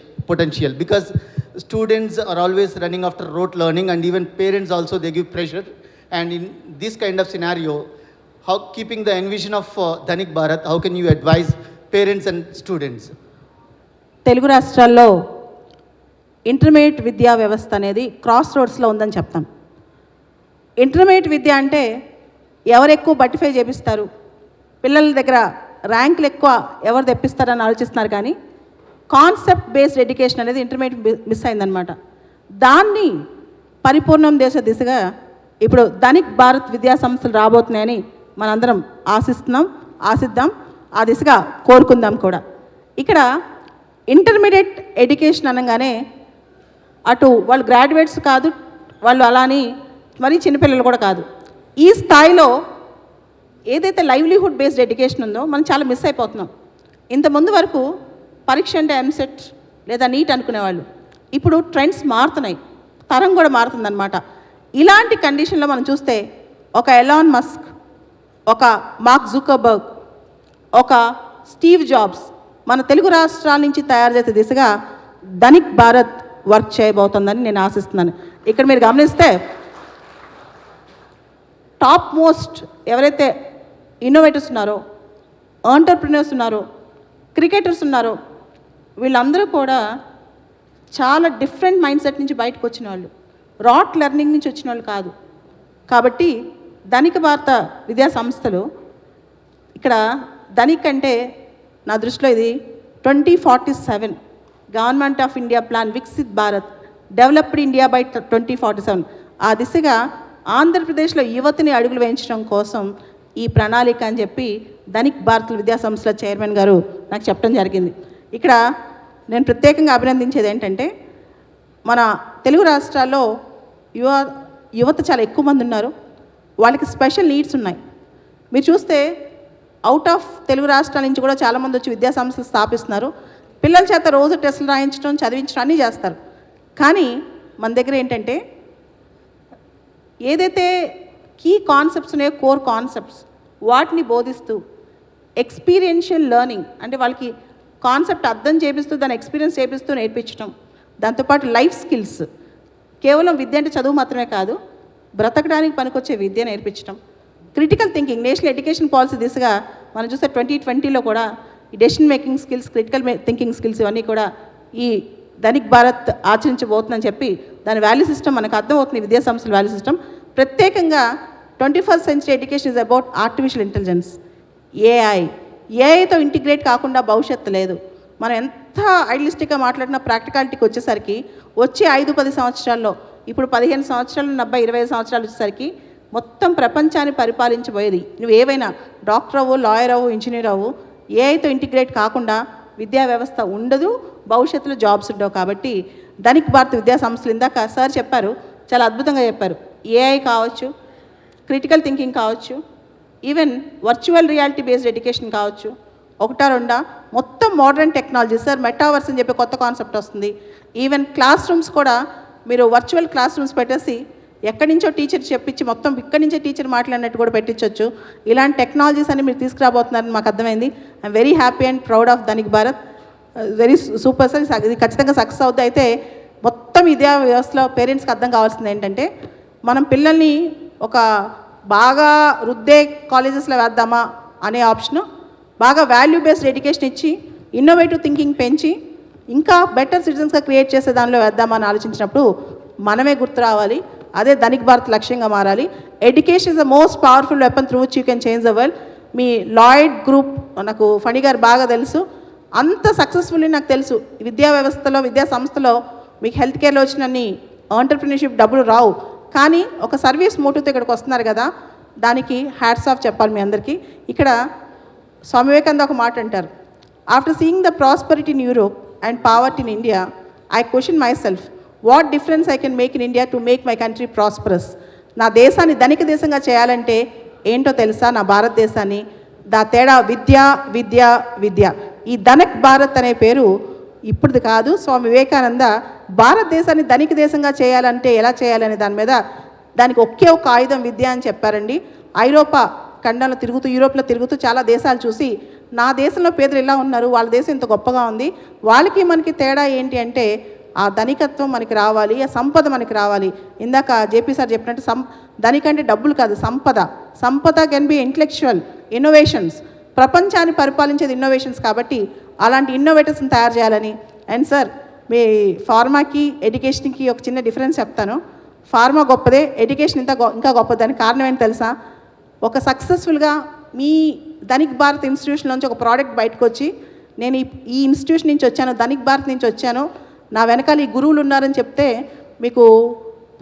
Speaker 3: Because students are always running after rote learning, and even parents also, they give pressure. And in this kind of scenario, how, keeping the envision of Dhanik Bharat, how can you advise parents and students?
Speaker 6: Telugu రాష్ట్రాల్లో intermediate విద్యా వ్యవస్థ అనేది cross రోడ్స్లో ఉందని చెప్తాం. Intermediate విద్య అంటే ఎవరు ఎక్కువ బట్టిఫై చేపిస్తారు, పిల్లల దగ్గర ర్యాంకులు ఎక్కువ ఎవరు తెప్పిస్తారని ఆలోచిస్తున్నారు, కానీ కాన్సెప్ట్ బేస్డ్ ఎడ్యుకేషన్ అనేది ఇంటర్మీడియట్ మిస్ అయిందనమాట. దాన్ని పరిపూర్ణం చేసే దిశగా ఇప్పుడు ధనిక్ భారత్ విద్యా సంస్థలు రాబోతున్నాయని మనందరం ఆశిద్దాం, ఆ దిశగా కోరుకుందాం కూడా. ఇక్కడ ఇంటర్మీడియట్ ఎడ్యుకేషన్ అనగానే అటు వాళ్ళు గ్రాడ్యుయేట్స్ కాదు, వాళ్ళు అలాని మరీ చిన్నపిల్లలు కూడా కాదు. ఈ స్థాయిలో ఏదైతే లైవ్లీహుడ్ బేస్డ్ ఎడ్యుకేషన్ ఉందో మనం చాలా మిస్ అయిపోతున్నాం. ఇంతకుముందు వరకు పరీక్ష అంటే ఎంసెట్ లేదా నీట్ అనుకునేవాళ్ళు. ఇప్పుడు ట్రెండ్స్ మారుతున్నాయి, తరం కూడా మారుతుందన్నమాట. ఇలాంటి కండిషన్లో మనం చూస్తే ఒక ఎలాన్ మస్క్, ఒక మార్క్ జుకర్బర్గ్, ఒక స్టీవ్ జాబ్స్ మన తెలుగు రాష్ట్రాల నుంచి తయారు చేసే దిశగా ధనిక్ భారత్ వర్క్ చేయబోతుందని నేను ఆశిస్తున్నాను. ఇక్కడ మీరు గమనిస్తే టాప్ మోస్ట్ ఎవరైతే ఇన్నోవేటర్స్ ఉన్నారో, ఎంటర్ప్రినర్స్ ఉన్నారో, క్రికెటర్స్ ఉన్నారో, వీళ్ళందరూ కూడా చాలా డిఫరెంట్ మైండ్ సెట్ నుంచి బయటకు వచ్చిన వాళ్ళు, రాట్ లెర్నింగ్ నుంచి వచ్చిన వాళ్ళు కాదు. కాబట్టి ధనిక భారత విద్యా సంస్థలు ఇక్కడ ధనిక్ అంటే నా దృష్టిలో ఇది 2047 government of India plan Viksit Bharat developed India by 2047 ఆ దిశగా ఆంధ్రప్రదేశ్లో యువతిని అడుగులు వేయించడం కోసం ఈ ప్రణాళిక అని చెప్పి ధనిక్ భారత్ విద్యా సంస్థల చైర్మన్ గారు నాకు చెప్పడం జరిగింది. ఇక్కడ నేను ప్రత్యేకంగా అభినందించేది ఏంటంటే మన తెలుగు రాష్ట్రాల్లో యువత చాలా ఎక్కువ మంది ఉన్నారు, వాళ్ళకి స్పెషల్ నీడ్స్ ఉన్నాయి. మీరు చూస్తే అవుట్ ఆఫ్ తెలుగు రాష్ట్రాల నుంచి కూడా చాలామంది వచ్చి విద్యా సంస్థలు స్థాపిస్తున్నారు. పిల్లల చేత రోజు టెస్టులు రాయించడం, చదివించడం అన్నీ చేస్తారు. కానీ మన దగ్గర ఏంటంటే ఏదైతే కీ కాన్సెప్ట్స్ ఉన్నాయో, కోర్ కాన్సెప్ట్స్, వాటిని బోధిస్తూ ఎక్స్పీరియన్షియల్ లెర్నింగ్ అంటే వాళ్ళకి కాన్సెప్ట్ అర్థం చేపిస్తూ దాన్ని ఎక్స్పీరియన్స్ చేపిస్తూ నేర్పించడం, దాంతోపాటు లైఫ్ స్కిల్స్, కేవలం విద్య అంటే చదువు మాత్రమే కాదు, బ్రతకడానికి పనికొచ్చే విద్య నేర్పించడం, critical thinking, national education policy దిశగా మనం చూస్తే 2020లో కూడా ఈ decision making skills, critical thinking skills ఇవన్నీ కూడా ఈ ధనిక్ భారత్ ఆచరించబోతుందని చెప్పి దాని వాల్యూ సిస్టమ్ మనకు అర్థమవుతుంది. విద్యా సంస్థల వాల్యూ సిస్టమ్ ప్రత్యేకంగా 21st century education is about artificial intelligence, ఏఐతో ఇంటిగ్రేట్ కాకుండా భవిష్యత్తు లేదు. మనం ఎంత ఐడియలిస్టిక్గా మాట్లాడినా ప్రాక్టికాలిటీకి వచ్చేసరికి వచ్చే 5-10 సంవత్సరాల్లో, ఇప్పుడు 15 సంవత్సరాలు 25 సంవత్సరాలు వచ్చేసరికి మొత్తం ప్రపంచాన్ని పరిపాలించబోయేది నువ్వు ఏవైనా డాక్టర్ అవ్వు, లాయర్ అవ్వు, ఇంజనీర్ అవ్వు, ఏఐతో ఇంటిగ్రేట్ కాకుండా విద్యా వ్యవస్థ ఉండదు, భవిష్యత్తులో జాబ్స్ ఉండవు. కాబట్టి ధనిక్ భారత్ విద్యా సంస్థలు ఇందాక సార్ చెప్పారు, చాలా అద్భుతంగా చెప్పారు. ఏఐ కావచ్చు, క్రిటికల్ థింకింగ్ కావచ్చు, even virtual reality based education కావచ్చు, ఒకటా రెండా మొత్తం మోడర్న్ టెక్నాలజీ. సార్ మెటావర్స్ అని చెప్పి కొత్త కాన్సెప్ట్ వస్తుంది. ఈవెన్ క్లాస్ రూమ్స్ కూడా మీరు వర్చువల్ క్లాస్ రూమ్స్ పెట్టేసి ఎక్కడి నుంచో టీచర్ చెప్పించి మొత్తం ఇక్కడి నుంచే టీచర్ మాట్లాడినట్టు కూడా పెట్టించవచ్చు. ఇలాంటి టెక్నాలజీస్ అని మీరు తీసుకురాబోతున్నారని మాకు అర్థమైంది. I'm very happy and proud of Dhanik Bharat. Very super sir. ఇది ఖచ్చితంగా సక్సెస్ అవుతుంది. అయితే మొత్తం విద్యా వ్యవస్థలో పేరెంట్స్కి అర్థం కావాల్సింది ఏంటంటే మనం పిల్లల్ని ఒక బాగా రుద్దే కాలేజెస్లో వేద్దామా అనే ఆప్షను, బాగా వాల్యూ బేస్డ్ ఎడ్యుకేషన్ ఇచ్చి ఇన్నోవేటివ్ థింకింగ్ పెంచి ఇంకా బెటర్ సిటిజన్స్గా క్రియేట్ చేసే దానిలో వేద్దామా అని ఆలోచించినప్పుడు మనమే గుర్తు రావాలి. అదే ధనిక్ భారత్ లక్ష్యంగా మారాలి. Education is the most powerful weapon through which you can change the world. Me Lloyd group నాకు ఫణి గారు బాగా తెలుసు, అంత సక్సెస్ఫుల్లీ నాకు తెలుసు విద్యా వ్యవస్థలో, విద్యా సంస్థలో మీకు హెల్త్ కేర్లో వచ్చినన్ని ఆంటర్ప్రినర్షిప్ డబ్బులు రావు, కానీ ఒక సర్వీస్ మోటివ్తో ఇక్కడికి వస్తున్నారు కదా, దానికి హ్యాట్స్ ఆఫ్ చెప్పాలి మీ అందరికీ. ఇక్కడ స్వామి వివేకానంద ఒక మాట అంటారు, after seeing the prosperity in Europe and poverty in India, I question my self what difference I can make in India to make my country prosperous. నా దేశాన్ని ధనిక దేశంగా చేయాలంటే ఏంటో తెలుసా? నా భారతదేశాన్ని తేడా విద్య విద్య విద్య. ఈ ధనక్ భారత్ అనే పేరు ఇప్పుడుది కాదు. స్వామి వివేకానంద భారతదేశాన్ని ధనిక దేశంగా చేయాలంటే ఎలా చేయాలనే దాని మీద దానికి ఒకే ఒక ఆయుధం విద్య అని చెప్పారండి. ఐరోపా ఖండంలో తిరుగుతూ, యూరోప్లో తిరుగుతూ చాలా దేశాలు చూసి, నా దేశంలో పేదలు ఇలా ఉన్నారు, వాళ్ళ దేశం ఇంత గొప్పగా ఉంది, వాళ్ళకి మనకి తేడా ఏంటి అంటే ఆ ధనికత్వం మనకి రావాలి, ఆ సంపద మనకి రావాలి. ఇందాక జేపీ సార్ చెప్పినట్టు ధనికంటే డబ్బులు కాదు, సంపద. సంపద కెన్ బి ఇంటలెక్చువల్ ఇన్నోవేషన్స్. ప్రపంచాన్ని పరిపాలించేది ఇన్నోవేషన్స్ కాబట్టి అలాంటి ఇన్నోవేటర్స్ని తయారు చేయాలని. అండ్ సార్, మీ ఫార్మాకి ఎడ్యుకేషన్కి ఒక చిన్న డిఫరెన్స్ చెప్తాను. ఫార్మా గొప్పదే, ఎడ్యుకేషన్ ఇంకా గొప్పది. దానికి కారణం ఏంటి తెలుసా? ఒక సక్సెస్ఫుల్గా మీ ధనిక్ భారత్ ఇన్స్టిట్యూషన్ నుంచి ఒక ప్రోడక్ట్ బయటకు వచ్చి, నేను ఈ ఇన్స్టిట్యూషన్ నుంచి వచ్చాను, ధనిక్ భారత్ నుంచి వచ్చాను, నా వెనకాల ఈ గురువులు ఉన్నారని చెప్తే మీకు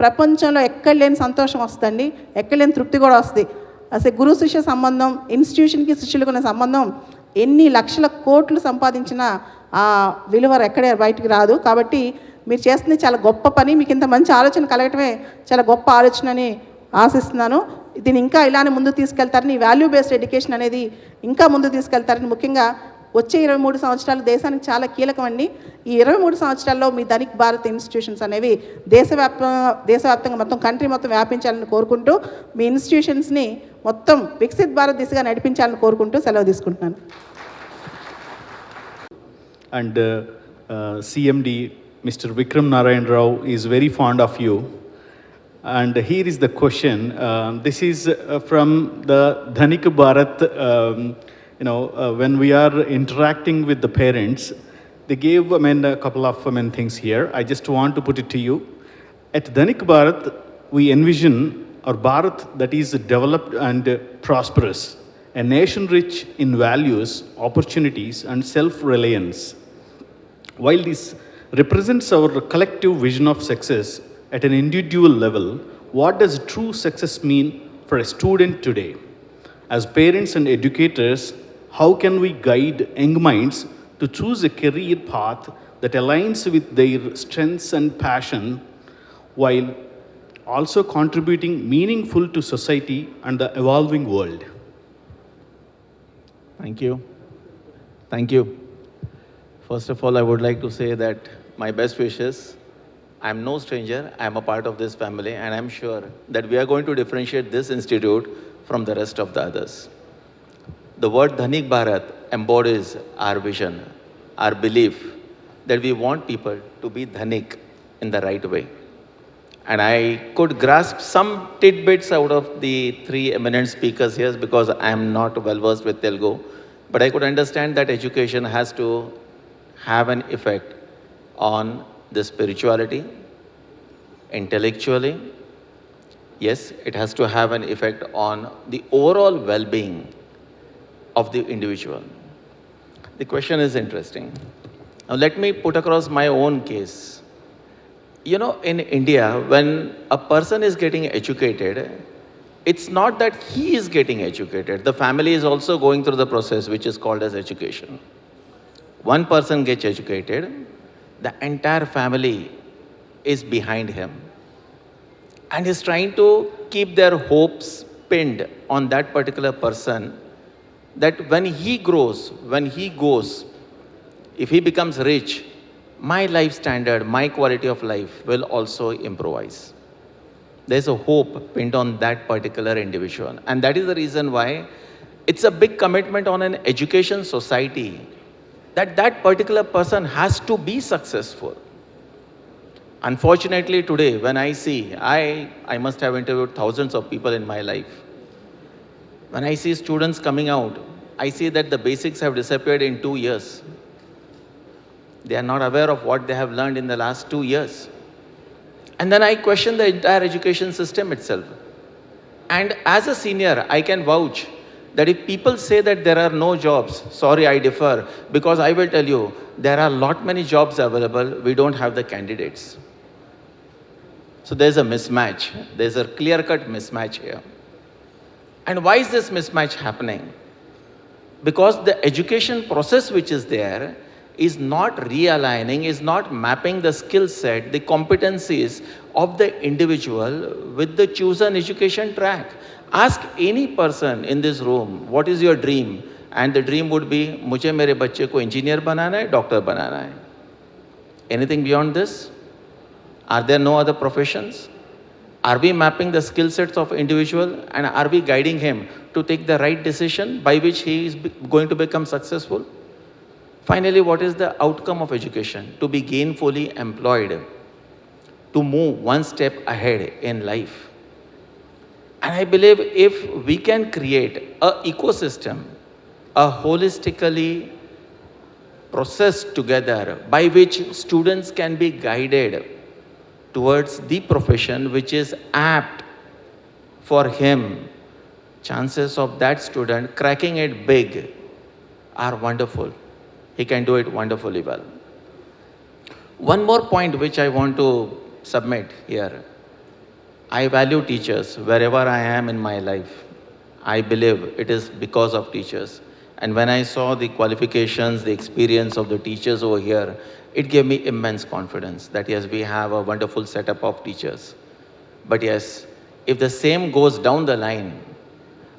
Speaker 6: ప్రపంచంలో ఎక్కడ లేని సంతోషం వస్తుందండి, ఎక్కడ లేని తృప్తి కూడా వస్తుంది. అసలు గురు శిష్య సంబంధం, ఇన్స్టిట్యూషన్కి శిష్యులకు ఉన్న సంబంధం ఎన్ని లక్షల కోట్లు సంపాదించినా ఆ విలువ ఎక్కడే బయటికి రాదు. కాబట్టి మీరు చేస్తుంది చాలా గొప్ప పని. మీకు ఇంత మంచి ఆలోచన కలగటమే చాలా గొప్ప ఆలోచన అని ఆశిస్తున్నాను. దీన్ని ఇంకా ఇలానే ముందుకు తీసుకెళ్తారని, వాల్యూ బేస్డ్ ఎడ్యుకేషన్ అనేది ఇంకా ముందుకు తీసుకెళ్తారని, ముఖ్యంగా వచ్చే 23 సంవత్సరాలు దేశానికి చాలా కీలకం అండి. ఈ 23 సంవత్సరాల్లో మీ ధనిక్ భారత్ ఇన్స్టిట్యూషన్స్ అనేవి దేశవ్యాప్తంగా మొత్తం కంట్రీ మొత్తం వ్యాపించాలని కోరుకుంటూ, మీ ఇన్స్టిట్యూషన్స్ని మొత్తం వికసిత్ భారత్ దిశగా నడిపించాలని కోరుకుంటూ సెలవు తీసుకుంటున్నాను.
Speaker 2: And CMD, Mr. Vikram Narayan Rao is very fond of you. And here is the question. This is from the Dhanik Bharat. When we are interacting with the parents, they gave a couple of things here. I just want to put it to you. At Dhanik Bharat, we envision our Bharat that is developed and prosperous, a nation rich in values, opportunities, and self-reliance. While this represents our collective vision of success at an individual level, what does true success mean for a student today? As parents and educators, how can we guide young minds to choose a career path that aligns with their strengths and passion, while also contributing meaningful to society and the evolving world?
Speaker 7: Thank you. Thank you. First of all, I would like to say that my best wishes. I am no stranger. I am a part of this family, and I am sure that we are going to differentiate this institute from the rest of the others. The word Dhanik Bharat embodies our vision, our belief that we want people to be Dhanik in the right way. And I could grasp some tidbits out of the three eminent speakers here because I am not well versed with Telugu. But I could understand that education has to have an effect on the spirituality, intellectually. Yes, it has to have an effect on the overall well-being of the individual. The question is interesting. Now let me put across my own case. In India, when a person is getting educated, it's not that he is getting educated. The family is also going through the process which is called as education. One person gets educated, the entire family is behind him and is trying to keep their hopes pinned on that particular person, that when he grows, when he goes, if he becomes rich, my life standard, my quality of life will also improvise. There's a hope pinned on that particular individual. And that is the reason why it's a big commitment on an education society that that particular person has to be successful. Unfortunately today, when I see, I must have interviewed thousands of people in my life. When I see students coming out, I see that the basics have disappeared in 2 years. They are not aware of what they have learned in the last 2 years. And then I question the entire education system itself. And as a senior, I can vouch that if people say that there are no jobs, sorry, I differ, because I will tell you, there are lot many jobs available, we don't have the candidates. So there's a mismatch. There's a clear-cut mismatch here. And why is this mismatch happening? Because the education process which is there is not realigning, is not mapping the skill set, the competencies of the individual with the chosen education track. Ask any person in this room, what is your dream? And the dream would be, मुझे मेरे बच्चे को engineer बनाना है, doctor बनाना है. Anything beyond this? Are there no other professions? Are we mapping the skill sets of individual, and are we guiding him to take the right decision by which he is going to become successful? Finally, what is the outcome of education? To be gainfully employed, to move one step ahead in life. And I believe if we can create an ecosystem, a holistically processed together by which students can be guided towards the profession which is apt for him, chances of that student cracking it big are wonderful. He can do it wonderfully well. One more point which I want to submit here. I value teachers wherever I am in my life. I believe it is because of teachers. And when I saw the qualifications, the experience of the teachers over here, it gave me immense confidence that yes, we have a wonderful setup of teachers. But yes, if the same goes down the line,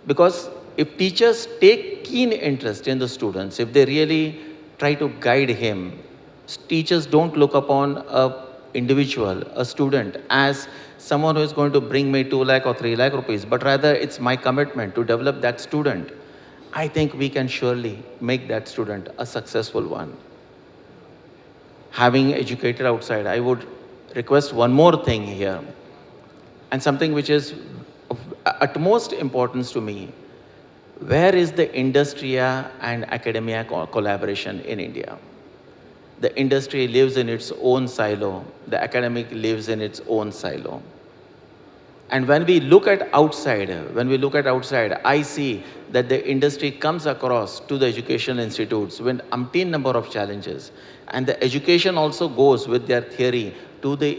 Speaker 7: because if teachers take keen interest in the students, if they really try to guide him, teachers don't look upon an individual, a student, as someone who is going to bring me 2 lakh or 3 lakh rupees, but rather it's my commitment to develop that student. I think we can surely make that student a successful one. Having educated outside, I would request one more thing here, and something which is of utmost importance to me. Where is the industria and academia collaboration in India? The industry lives in its own silo, the academic lives in its own silo. And when we look at outside, I see that the industry comes across to the educational institutes with umpteen number of challenges. And the education also goes with their theory to the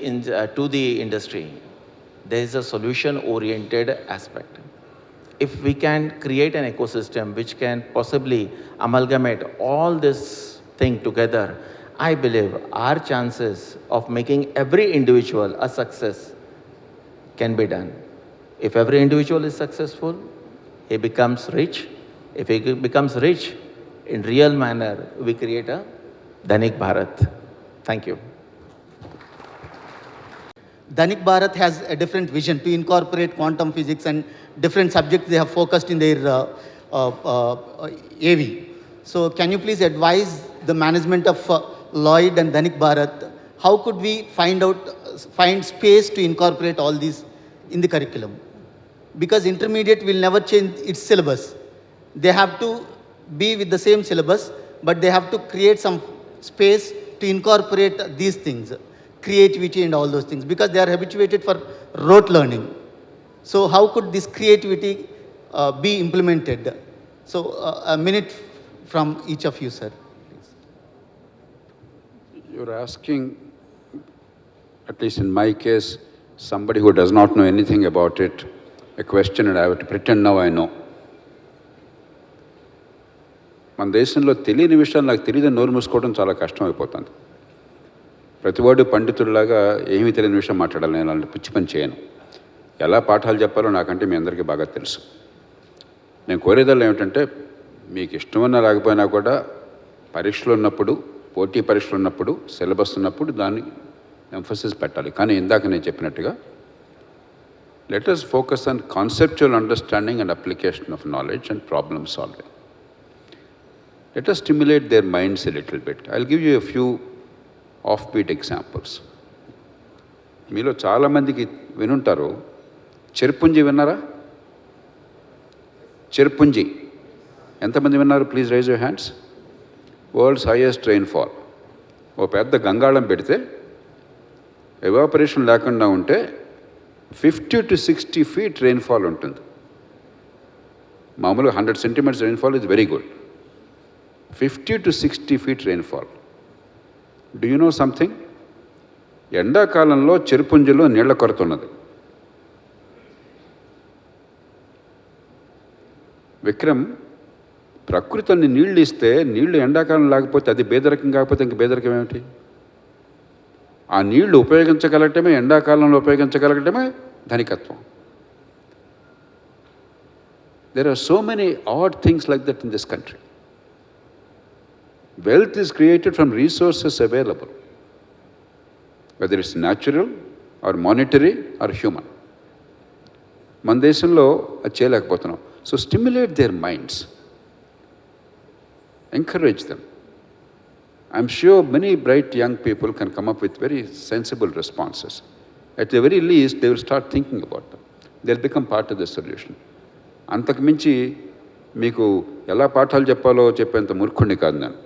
Speaker 7: industry. There is a solution-oriented aspect. If we can create an ecosystem which can possibly amalgamate all this thing together, I believe our chances of making every individual a success can be done. If every individual is successful, he becomes rich. If he becomes rich, in real manner, we create a Dhanik Bharat. Thank you.
Speaker 3: Dhanik Bharat has a different vision to incorporate quantum physics and different subjects they have focused in their AV. So can you please advise the management of Lloyd and Dhanik Bharat, how could we find space to incorporate all these in the curriculum? Because intermediate will never change its syllabus. They have to be with the same syllabus, but they have to create some space to incorporate these things, creativity and all those things, because they are habituated for rote learning. So how could this creativity be implemented? So a minute from each of you, sir.
Speaker 4: You're asking, at least in my case, somebody who does not know anything about it, a question, and I have to pretend now I know. మన దేశంలో తెలియని విషయాలు నాకు తెలియదని నోరు మూసుకోవడం చాలా కష్టం అయిపోతుంది. ప్రతివాడు పండితుడిలాగా ఏమీ తెలియని విషయం మాట్లాడాలి. నేను అలాంటి పిచ్చి పని చేయను. ఎలా పాఠాలు చెప్పాలో నాకంటే మీ అందరికీ బాగా తెలుసు. నేను కోరేదల్లా ఏమిటంటే, మీకు ఇష్టమన్నా రాకపోయినా కూడా పరీక్షలు ఉన్నప్పుడు, పోటీ పరీక్షలు ఉన్నప్పుడు, సిలబస్ ఉన్నప్పుడు దాన్ని ఎంఫసిస్ పెట్టాలి. కానీ ఇందాక నేను చెప్పినట్టుగా let us focus on conceptual understanding and application of knowledge and problem solving. Let us stimulate their minds a little bit. I'll give you a few offbeat examples. మీలో చాలామందికి వినుంటారు, చెర్పుంజి విన్నారా? చెర్పుంజి ఎంతమంది విన్నారు? Please raise your hands. World's highest rainfall. ఓ పెద్ద గంగాళం పెడితే ఎవాపరేషన్ లేకుండా ఉంటే 50 to 60 feet రెయిన్ఫాల్ ఉంటుంది. మామూలుగా 100 centimeters rainfall is very good. 50 to 60 feet rainfall. Do you know something? ఎండాకాలంలో చెరుపుంజలో నీళ్ల కొరత ఉన్నది. విక్రమ్, ప్రకృతిని నీళ్ళు ఇస్తే నీళ్లు ఎండాకాలం లేకపోతే అది బేదరికం, కాకపోతే ఇంక బేదరికం ఏమిటి? ఆ నీళ్లు ఉపయోగించగలగటమే, ఎండాకాలంలో ఉపయోగించగలగటమే ధనికత్వం. There are so many odd things like that in this country. Wealth is created from resources available, whether it's natural or monetary or human. మన దేశంలో అది చేయలేకపోతున్నాం. So stimulate their minds. Encourage them. I'm sure many bright young people can come up with very sensible responses. At the very least, they will start thinking about them. They'll become part of the solution. అంతకుమించి మీకు ఎలా పాఠాలు చెప్పాలో చెప్పేంత మూర్ఖుణ్ణి కాదు నేను.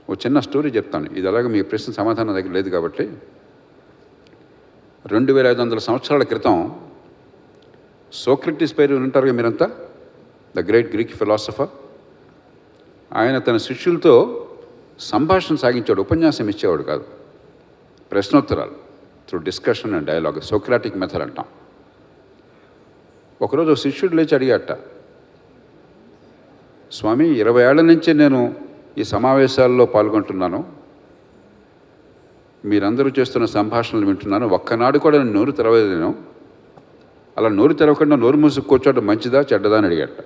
Speaker 4: ఓ చిన్న story చెప్తాను. ఇది అలాగే మీ ప్రశ్న సమాధానం దగ్గర లేదు కాబట్టి. 2500 సంవత్సరాల క్రితం సోక్రటీస్ పేరు వింటారుగా మీరంతా, ద గ్రేట్ గ్రీక్ ఫిలాసఫర్. ఆయన తన శిష్యులతో సంభాషణ సాగించాడు, ఉపన్యాసం ఇచ్చేవాడు కాదు. ప్రశ్నోత్తరాలు through discussion and dialogue, Socratic method అంటాం. ఒకరోజు శిష్యుడు లేచి అడిగాట, స్వామి 20 ఏళ్ల నుంచి నేను ఈ సమావేశాల్లో పాల్గొంటున్నాను, మీరందరూ చేస్తున్న సంభాషణలు వింటున్నాను, ఒక్కనాడు కూడా నేను నోరు తెరవలేదు. నేను అలా నోరు తెరవకుండా నోరు మూసుకు కూర్చోవడం మంచిదా చెడ్డదా అని అడిగాట.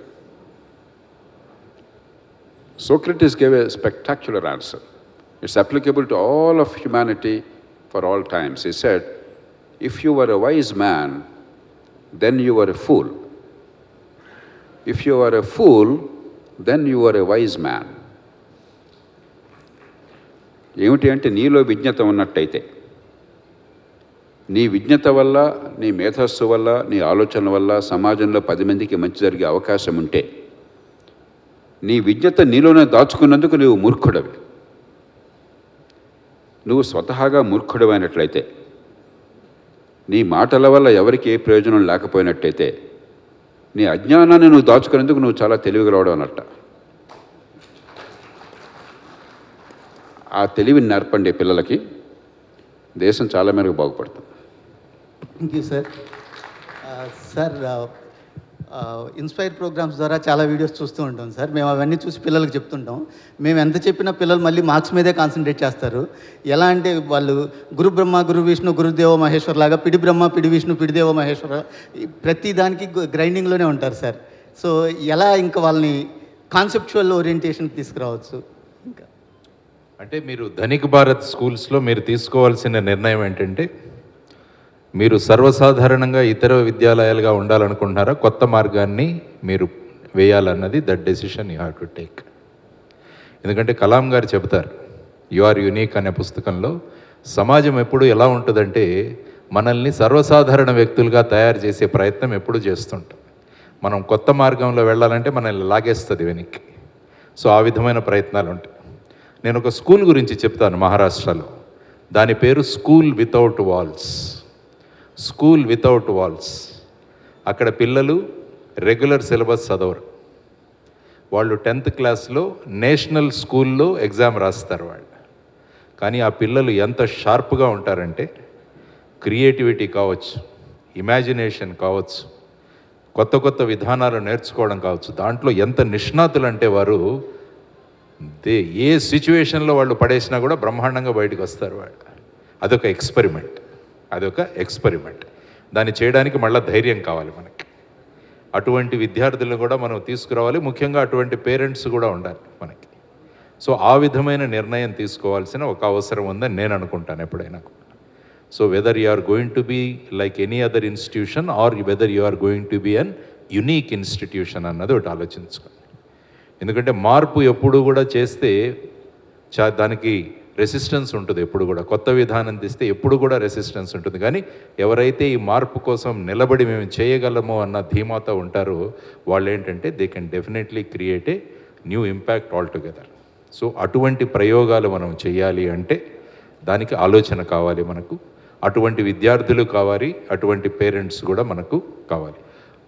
Speaker 4: Socrates gave a spectacular answer. It's applicable to all of humanity for all times. He said, if you were a wise man, then you were a fool. If you are a fool, then you are a wise man. ఏమిటి అంటే, నీలో విజ్ఞత ఉన్నట్టయితే, నీ విజ్ఞత వల్ల, నీ మేధస్సు వల్ల, నీ ఆలోచన వల్ల సమాజంలో 10 మందికి మంచి జరిగే అవకాశం ఉంటే, నీ విజ్ఞత నీలోనే దాచుకున్నందుకు నువ్వు మూర్ఖుడవి. నువ్వు స్వతహాగా మూర్ఖుడమైనట్లయితే, నీ మాటల వల్ల ఎవరికి ఏ ప్రయోజనం లేకపోయినట్టయితే, నీ అజ్ఞానాన్ని నువ్వు దాచుకునేందుకు నువ్వు చాలా తెలివిగలవాడు అన్నట్ట. ఆ తెలివిని నేర్పండి పిల్లలకి, దేశం చాలా మేరకు బాగుపడుతుంది.
Speaker 3: Thank you sir. Sir, inspire programs ద్వారా చాలా వీడియోస్ చూస్తూ ఉంటాం సార్. మేము అవన్నీ చూసి పిల్లలకు చెప్తుంటాం. మేము ఎంత చెప్పినా పిల్లలు మళ్ళీ మార్క్స్ మీదే కాన్సన్ట్రేట్ చేస్తారు. ఎలా అంటే, వాళ్ళు గురు బ్రహ్మ గురు విష్ణు గురుదేవ మహేశ్వర్ లాగా పిడి బ్రహ్మ పిడి విష్ణు పిడిదేవ మహేశ్వర ప్రతి దానికి గ్రైండింగ్లోనే ఉంటారు సార్. సో ఎలా ఇంకా వాళ్ళని కాన్సెప్చువల్ ఓరియంటేషన్కి తీసుకురావచ్చు? ఇంకా
Speaker 5: అంటే మీరు ధనిక్ భారత్ స్కూల్స్లో మీరు తీసుకోవాల్సిన నిర్ణయం ఏంటంటే, మీరు సర్వసాధారణంగా ఇతర విద్యాలయాలుగా ఉండాలనుకుంటున్నారా, కొత్త మార్గాన్ని మీరు వేయాలన్నది that decision you have to take. ఎందుకంటే కలాం గారు చెబుతారు, యు ఆర్ యూనిక్ అనే పుస్తకంలో, సమాజం ఎప్పుడు ఎలా ఉంటుందంటే మనల్ని సర్వసాధారణ వ్యక్తులుగా తయారు చేసే ప్రయత్నం ఎప్పుడు చేస్తుంటాం. మనం కొత్త మార్గంలో వెళ్ళాలంటే మనల్ని లాగేస్తుంది వెనక్కి. సో ఆ విధమైన ప్రయత్నాలు ఉంటాయి. నేను ఒక స్కూల్ గురించి చెప్తాను మహారాష్ట్రలో. దాని పేరు school without walls. School without walls. అక్కడ పిల్లలు రెగ్యులర్ సిలబస్ చదవరు. వాళ్ళు 10th క్లాస్లో నేషనల్ స్కూల్లో ఎగ్జామ్ రాస్తారు వాళ్ళు. కానీ ఆ పిల్లలు ఎంత షార్ప్గా ఉంటారంటే, క్రియేటివిటీ కావచ్చు, ఇమాజినేషన్ కావచ్చు, కొత్త కొత్త విధానాలు నేర్చుకోవడం కావచ్చు, దాంట్లో ఎంత నిష్ణాతులు అంటే వారు ఏ సిచ్యువేషన్లో వాళ్ళు పడేసినా కూడా బ్రహ్మాండంగా బయటకు వస్తారు వాళ్ళు. అదొక ఎక్స్పెరిమెంట్. దాన్ని చేయడానికి మళ్ళీ ధైర్యం కావాలి మనకి. అటువంటి విద్యార్థులను కూడా మనం తీసుకురావాలి. ముఖ్యంగా అటువంటి పేరెంట్స్ కూడా ఉండాలి మనకి. సో ఆ విధమైన నిర్ణయం తీసుకోవాల్సిన ఒక అవసరం ఉందని నేను అనుకుంటాను ఎప్పుడైనా. So whether you are going to be like any other institution or whether you are going to be an unique institution అన్నది ఒకటి ఆలోచించుకోండి. ఎందుకంటే మార్పు ఎప్పుడు కూడా చేస్తే దానికి రెసిస్టెన్స్ ఉంటుంది. ఎప్పుడు కూడా కొత్త విధానం తీస్తే ఎప్పుడు కూడా రెసిస్టెన్స్ ఉంటుంది. కానీ ఎవరైతే ఈ మార్పు కోసం నిలబడి మేము చేయగలమో అన్న ధీమాతో ఉంటారో వాళ్ళు ఏంటంటే they can definitely create a new impact all together. So అటువంటి ప్రయోగాలు మనం చేయాలి అంటే దానికి ఆలోచన కావాలి మనకు. అటువంటి విద్యార్థులు కావాలి, అటువంటి పేరెంట్స్ కూడా మనకు కావాలి.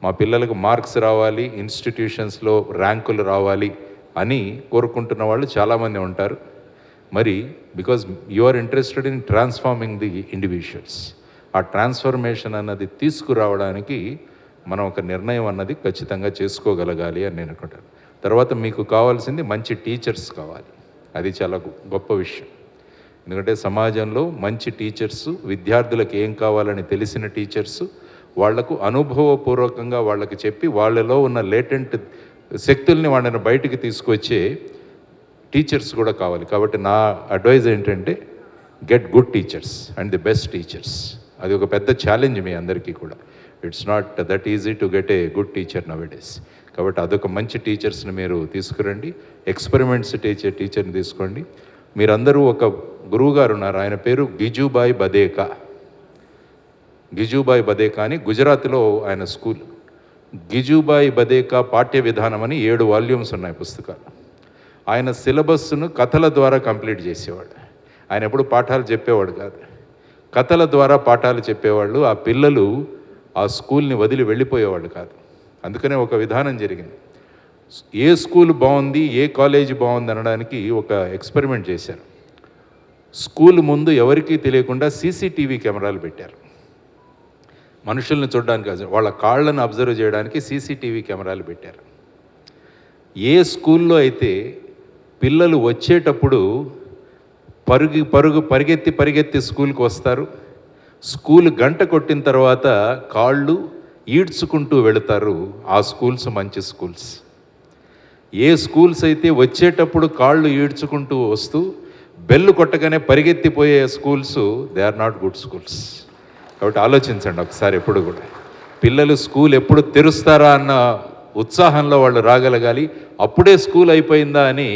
Speaker 5: మా పిల్లలకు మార్క్స్ రావాలి, ఇన్స్టిట్యూషన్స్లో ర్యాంకులు రావాలి అని కోరుకుంటున్న వాళ్ళు చాలామంది ఉంటారు. మరి because you are interested in transforming the individuals. ఆ ట్రాన్స్ఫర్మేషన్ అన్నది తీసుకురావడానికి మనం ఒక నిర్ణయం అన్నది ఖచ్చితంగా చేసుకోగలగాలి అని నేను అనుకుంటాను. తర్వాత మీకు కావాల్సింది మంచి టీచర్స్ కావాలి. అది చాలా గొప్ప విషయం. ఎందుకంటే సమాజంలో మంచి టీచర్సు, విద్యార్థులకు ఏం కావాలని తెలిసిన టీచర్సు, వాళ్లకు అనుభవపూర్వకంగా వాళ్ళకి చెప్పి వాళ్ళలో ఉన్న లేటెంట్ శక్తుల్ని వాళ్ళని బయటికి తీసుకొచ్చే టీచర్స్ కూడా కావాలి. కాబట్టి నా అడ్వైజ్ ఏంటంటే get good teachers and the best teachers. అది ఒక పెద్ద ఛాలెంజ్ మీ అందరికీ కూడా. It's not that easy to get a good teacher now days. కాబట్టి అదొక మంచి టీచర్స్ని మీరు తీసుకురండి. ఎక్స్పెరిమెంట్స్ టీచర్ని తీసుకోండి. మీరందరూ ఒక గురువు గారు ఉన్నారు, ఆయన పేరు గిజుబాయ్ బదేకా. గిజుబాయ్ బదేకా అని గుజరాత్లో ఆయన స్కూల్. గిజుబాయ్ బదేకా పాఠ్య విధానం అని 7 వాల్యూమ్స్ ఉన్నాయి పుస్తకాలు. ఆయన సిలబస్ను కథల ద్వారా కంప్లీట్ చేసేవాడు. ఆయన ఎప్పుడు పాఠాలు చెప్పేవాడు కాదు, కథల ద్వారా పాఠాలు చెప్పేవాళ్ళు. ఆ పిల్లలు ఆ స్కూల్ని వదిలి వెళ్ళిపోయేవాళ్ళు కాదు. అందుకనే ఒక విధానం జరిగింది. ఏ స్కూల్ బాగుంది, ఏ కాలేజీ బాగుంది అనడానికి ఒక ఎక్స్పెరిమెంట్ చేశారు. స్కూల్ ముందు ఎవరికీ తెలియకుండా సీసీటీవీ కెమెరాలు పెట్టారు. మనుషుల్ని చూడడానికి కాదు, వాళ్ళ కాళ్ళను అబ్జర్వ్ చేయడానికి సీసీటీవీ కెమెరాలు పెట్టారు. ఏ స్కూల్లో అయితే పిల్లలు వచ్చేటప్పుడు పరిగెత్తి స్కూల్కి వస్తారు, స్కూల్ గంట కొట్టిన తర్వాత కాళ్ళు ఈడ్చుకుంటూ వెళుతారు, ఆ స్కూల్స్ మంచి స్కూల్స్. ఏ స్కూల్స్ అయితే వచ్చేటప్పుడు కాళ్ళు ఈడ్చుకుంటూ వస్తూ బెల్లు కొట్టగానే పరిగెత్తిపోయే schools, they are not good schools. కాబట్టి ఆలోచించండి ఒకసారి. ఎప్పుడు కూడా పిల్లలు స్కూల్ ఎప్పుడు తెరుస్తారా అన్న ఉత్సాహంలో వాళ్ళు రాగలగాలి. అప్పుడే స్కూల్ అయిపోయిందా అని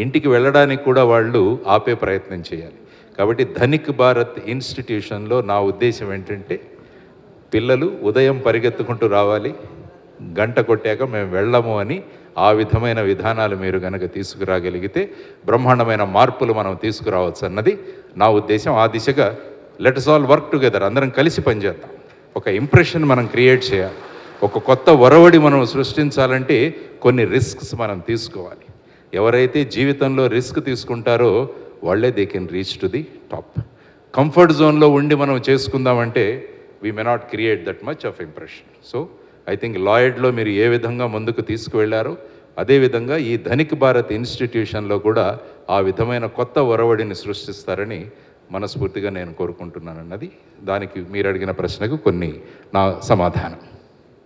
Speaker 5: ఇంటికి వెళ్ళడానికి కూడా వాళ్ళు ఆపే ప్రయత్నం చేయాలి. కాబట్టి ధనిక్ భారత్ ఇన్స్టిట్యూషన్లో నా ఉద్దేశం ఏంటంటే పిల్లలు ఉదయం పరిగెత్తుకుంటూ రావాలి, గంట కొట్టాక మేము వెళ్ళము అని ఆ విధమైన విధానాలు మీరు కనుక తీసుకురాగలిగితే బ్రహ్మాండమైన మార్పులు మనం తీసుకురావచ్చు అన్నది నా ఉద్దేశం. ఆ దిశగా let us all work together. అందరం కలిసి పనిచేద్దాం. ఒక ఇంప్రెషన్ మనం క్రియేట్ చేయాలి. ఒక కొత్త ఒరవడి మనం సృష్టించాలంటే కొన్ని రిస్క్స్ మనం తీసుకోవాలి. ఎవరైతే జీవితంలో రిస్క్ తీసుకుంటారో వాళ్ళే they can reach to the top. Comfort జోన్లో ఉండి మనం చేసుకుందామంటే we may not create that much of impression. So I think లాయిడ్లో మీరు ఏ విధంగా ముందుకు తీసుకువెళ్ళారో అదేవిధంగా ఈ ధనిక్ భారత్ ఇన్స్టిట్యూషన్లో కూడా ఆ విధమైన కొత్త ఒరవడిని సృష్టిస్తారని మనస్ఫూర్తిగా నేను కోరుకుంటున్నాను అన్నది దానికి మీరు అడిగిన ప్రశ్నకు కొన్ని నా సమాధానం.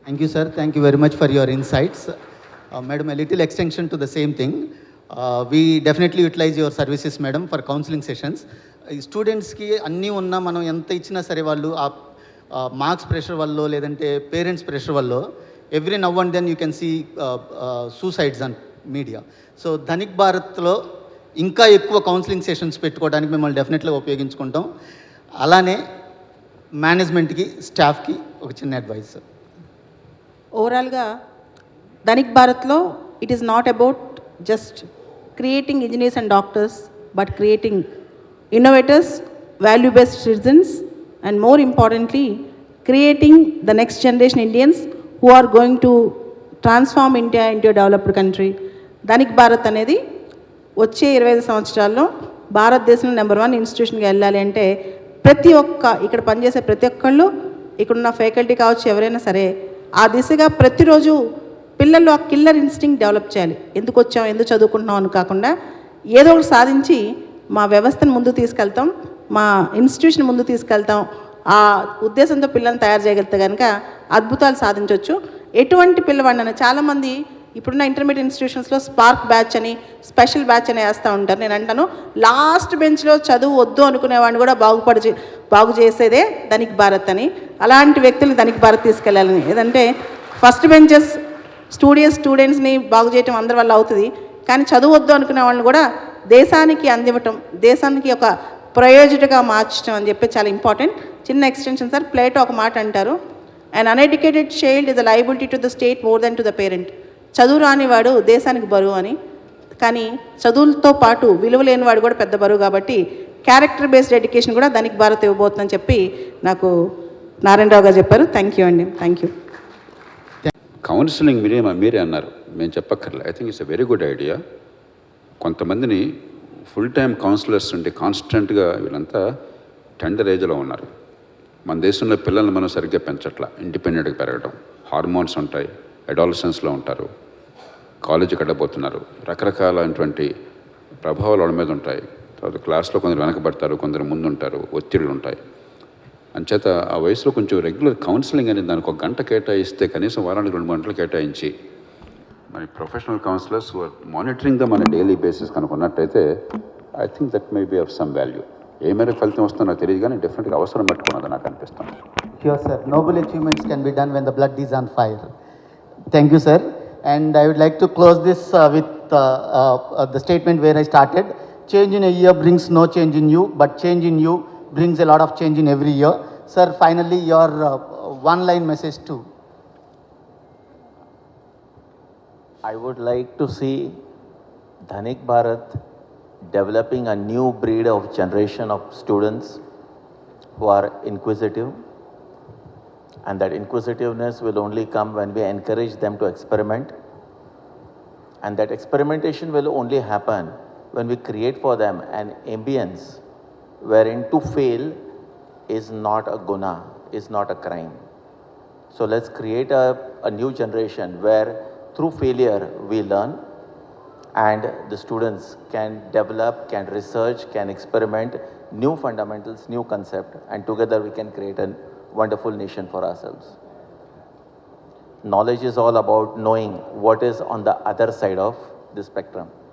Speaker 3: Thank you, sir. Thank you very much for your insights. Madam, a little extension to the same thing. We definitely utilize your services, madam, for counseling sessions. స్టూడెంట్స్కి అన్నీ ఉన్నా మనం ఎంత ఇచ్చినా సరే వాళ్ళు ఆ మార్క్స్ ప్రెషర్ వల్ల లేదంటే పేరెంట్స్ ప్రెషర్ వల్ల every now and then you can see suicides and media. So Dhanik భారత్లో ఇంకా ఎక్కువ కౌన్సిలింగ్ సెషన్స్ పెట్టుకోవడానికి మిమ్మల్ని డెఫినెట్గా ఉపయోగించుకుంటాం. అలానే మేనేజ్మెంట్కి, స్టాఫ్కి ఒక చిన్న అడ్వైస్ సార్.
Speaker 6: ఓవరాల్గా ధనిక్ భారత్లో it is not about just creating engineers and doctors, but creating innovators, value-based citizens, and more importantly, creating the next generation Indians who are going to transform India into a developed country. Dhanik Bharat అనేది వచ్చే 25 సంవత్సరాల్లో భారతదేశంలో number 1 ఇన్స్టిట్యూషన్గా వెళ్ళాలి అంటే ప్రతి ఒక్క ఇక్కడ పనిచేసే ప్రతి ఒక్కళ్ళు, ఇక్కడున్న ఫ్యాకల్టీ కావచ్చు, ఎవరైనా సరే ఆ దిశగా ప్రతిరోజు పిల్లల్లో ఆ కిల్లర్ ఇన్స్టింక్ట్ డెవలప్ చేయాలి. ఎందుకు వచ్చాం, ఎందుకు చదువుకుంటున్నాం అని కాకుండా ఏదో ఒకటి సాధించి మా వ్యవస్థను ముందుకు తీసుకెళ్తాం, మా ఇన్స్టిట్యూషన్ ముందుకు తీసుకెళ్తాం. ఆ ఉద్దేశంతో పిల్లల్ని తయారు చేయగలిగితే కనుక అద్భుతాలు సాధించవచ్చు. ఎటువంటి పిల్లవాడిని చాలామంది ఇప్పుడున్న ఇంటర్మీడియట్ ఇన్స్టిట్యూషన్స్లో స్పార్క్ బ్యాచ్ అని, స్పెషల్ బ్యాచ్ అని వేస్తూ ఉంటారు. నేను అంటాను లాస్ట్ బెంచ్లో చదువు వద్దు అనుకునేవాడిని కూడా బాగు చేసేదే ధనిక్ భారత్ అని. అలాంటి వ్యక్తులు ధనిక్ భారత్ తీసుకెళ్ళాలని. ఏదంటే ఫస్ట్ బెంచెస్ స్టూడెంట్స్ని బాగు చేయటం అందరి వల్ల అవుతుంది, కానీ చదువు వద్దు అనుకునే వాళ్ళని కూడా దేశానికి అందివ్వటం, దేశానికి ఒక ప్రయోజకుడిగా మార్చడం అని చెప్పి చాలా ఇంపార్టెంట్. చిన్న ఎక్స్టెన్షన్ సార్, ప్లేటో ఒక మాట అంటారు, an uneducated child is a liability to the state more than to the parent. చదువు రానివాడు దేశానికి బరువు అని. కానీ చదువులతో పాటు విలువ లేనివాడు కూడా పెద్ద బరువు. కాబట్టి క్యారెక్టర్ బేస్డ్ ఎడ్యుకేషన్ కూడా ధనిక్ భారత్ ఇవ్వబోతుందని చెప్పి నాకు నారాయణరావు గారు చెప్పారు. థ్యాంక్ యూ అండి. Thank you.
Speaker 4: కౌన్సిలింగ్ మీరే అన్నారు, మేము చెప్పక్కర్లే. I think it's a very good idea. కొంతమందిని ఫుల్ టైం కౌన్సిలర్స్ ఉంటే కాన్స్టెంట్గా వీళ్ళంతా టెండర్ ఏజ్లో ఉన్నారు. మన దేశంలో పిల్లల్ని మనం సరిగ్గా పెంచట్లా, ఇండిపెండెంట్గా పెరగడం, హార్మోన్స్ ఉంటాయి, అడాలసెన్స్లో ఉంటారు, కాలేజీకి వెళ్ళబోతున్నారు, రకరకాలైనటువంటి ప్రభావాలు వాళ్ళ మీద ఉంటాయి. తర్వాత క్లాస్లో కొందరు వెనకబడతారు, కొందరు ముందుంటారు, ఒత్తిళ్ళు ఉంటాయి. అంచేత ఆ వయసులో కొంచెం రెగ్యులర్ కౌన్సిలింగ్ అనేది దానికి ఒక గంట కేటాయిస్తే కనీసం వారానికి 2 గంటలు కేటాయించి మరి ప్రొఫెషనల్ కౌన్సిలర్స్ మానిటరింగ్ ద మన డైలీ బేసిస్ కనుక ఉన్నట్టయితే I think that may be of some value. ఏ మేరకు ఫలితం వస్తుందో నాకు తెలియదు కానీ డెఫినెట్గా అవసరం పెట్టుకున్నది నాకు అనిపిస్తుంది.
Speaker 3: Sure, sir. Noble achievements can be done when the blood is on fire. Thank you, sir. And I would like to close this with the statement where I started. Change in a year brings no change in you, but change in you brings a lot of change in every year. Sir, finally, your one-line message too.
Speaker 7: I would like to see Dhanik Bharat developing a new breed of generation of students who are inquisitive, and that inquisitiveness will only come when we encourage them to experiment, and that experimentation will only happen when we create for them an ambience wherein to fail is not a guna, is not a crime. So let's create a new generation where through failure we learn, and the students can develop, can research, can experiment new fundamentals, new concept, and together we can create a wonderful nation for ourselves. Knowledge is all about knowing what is on the other side of the spectrum.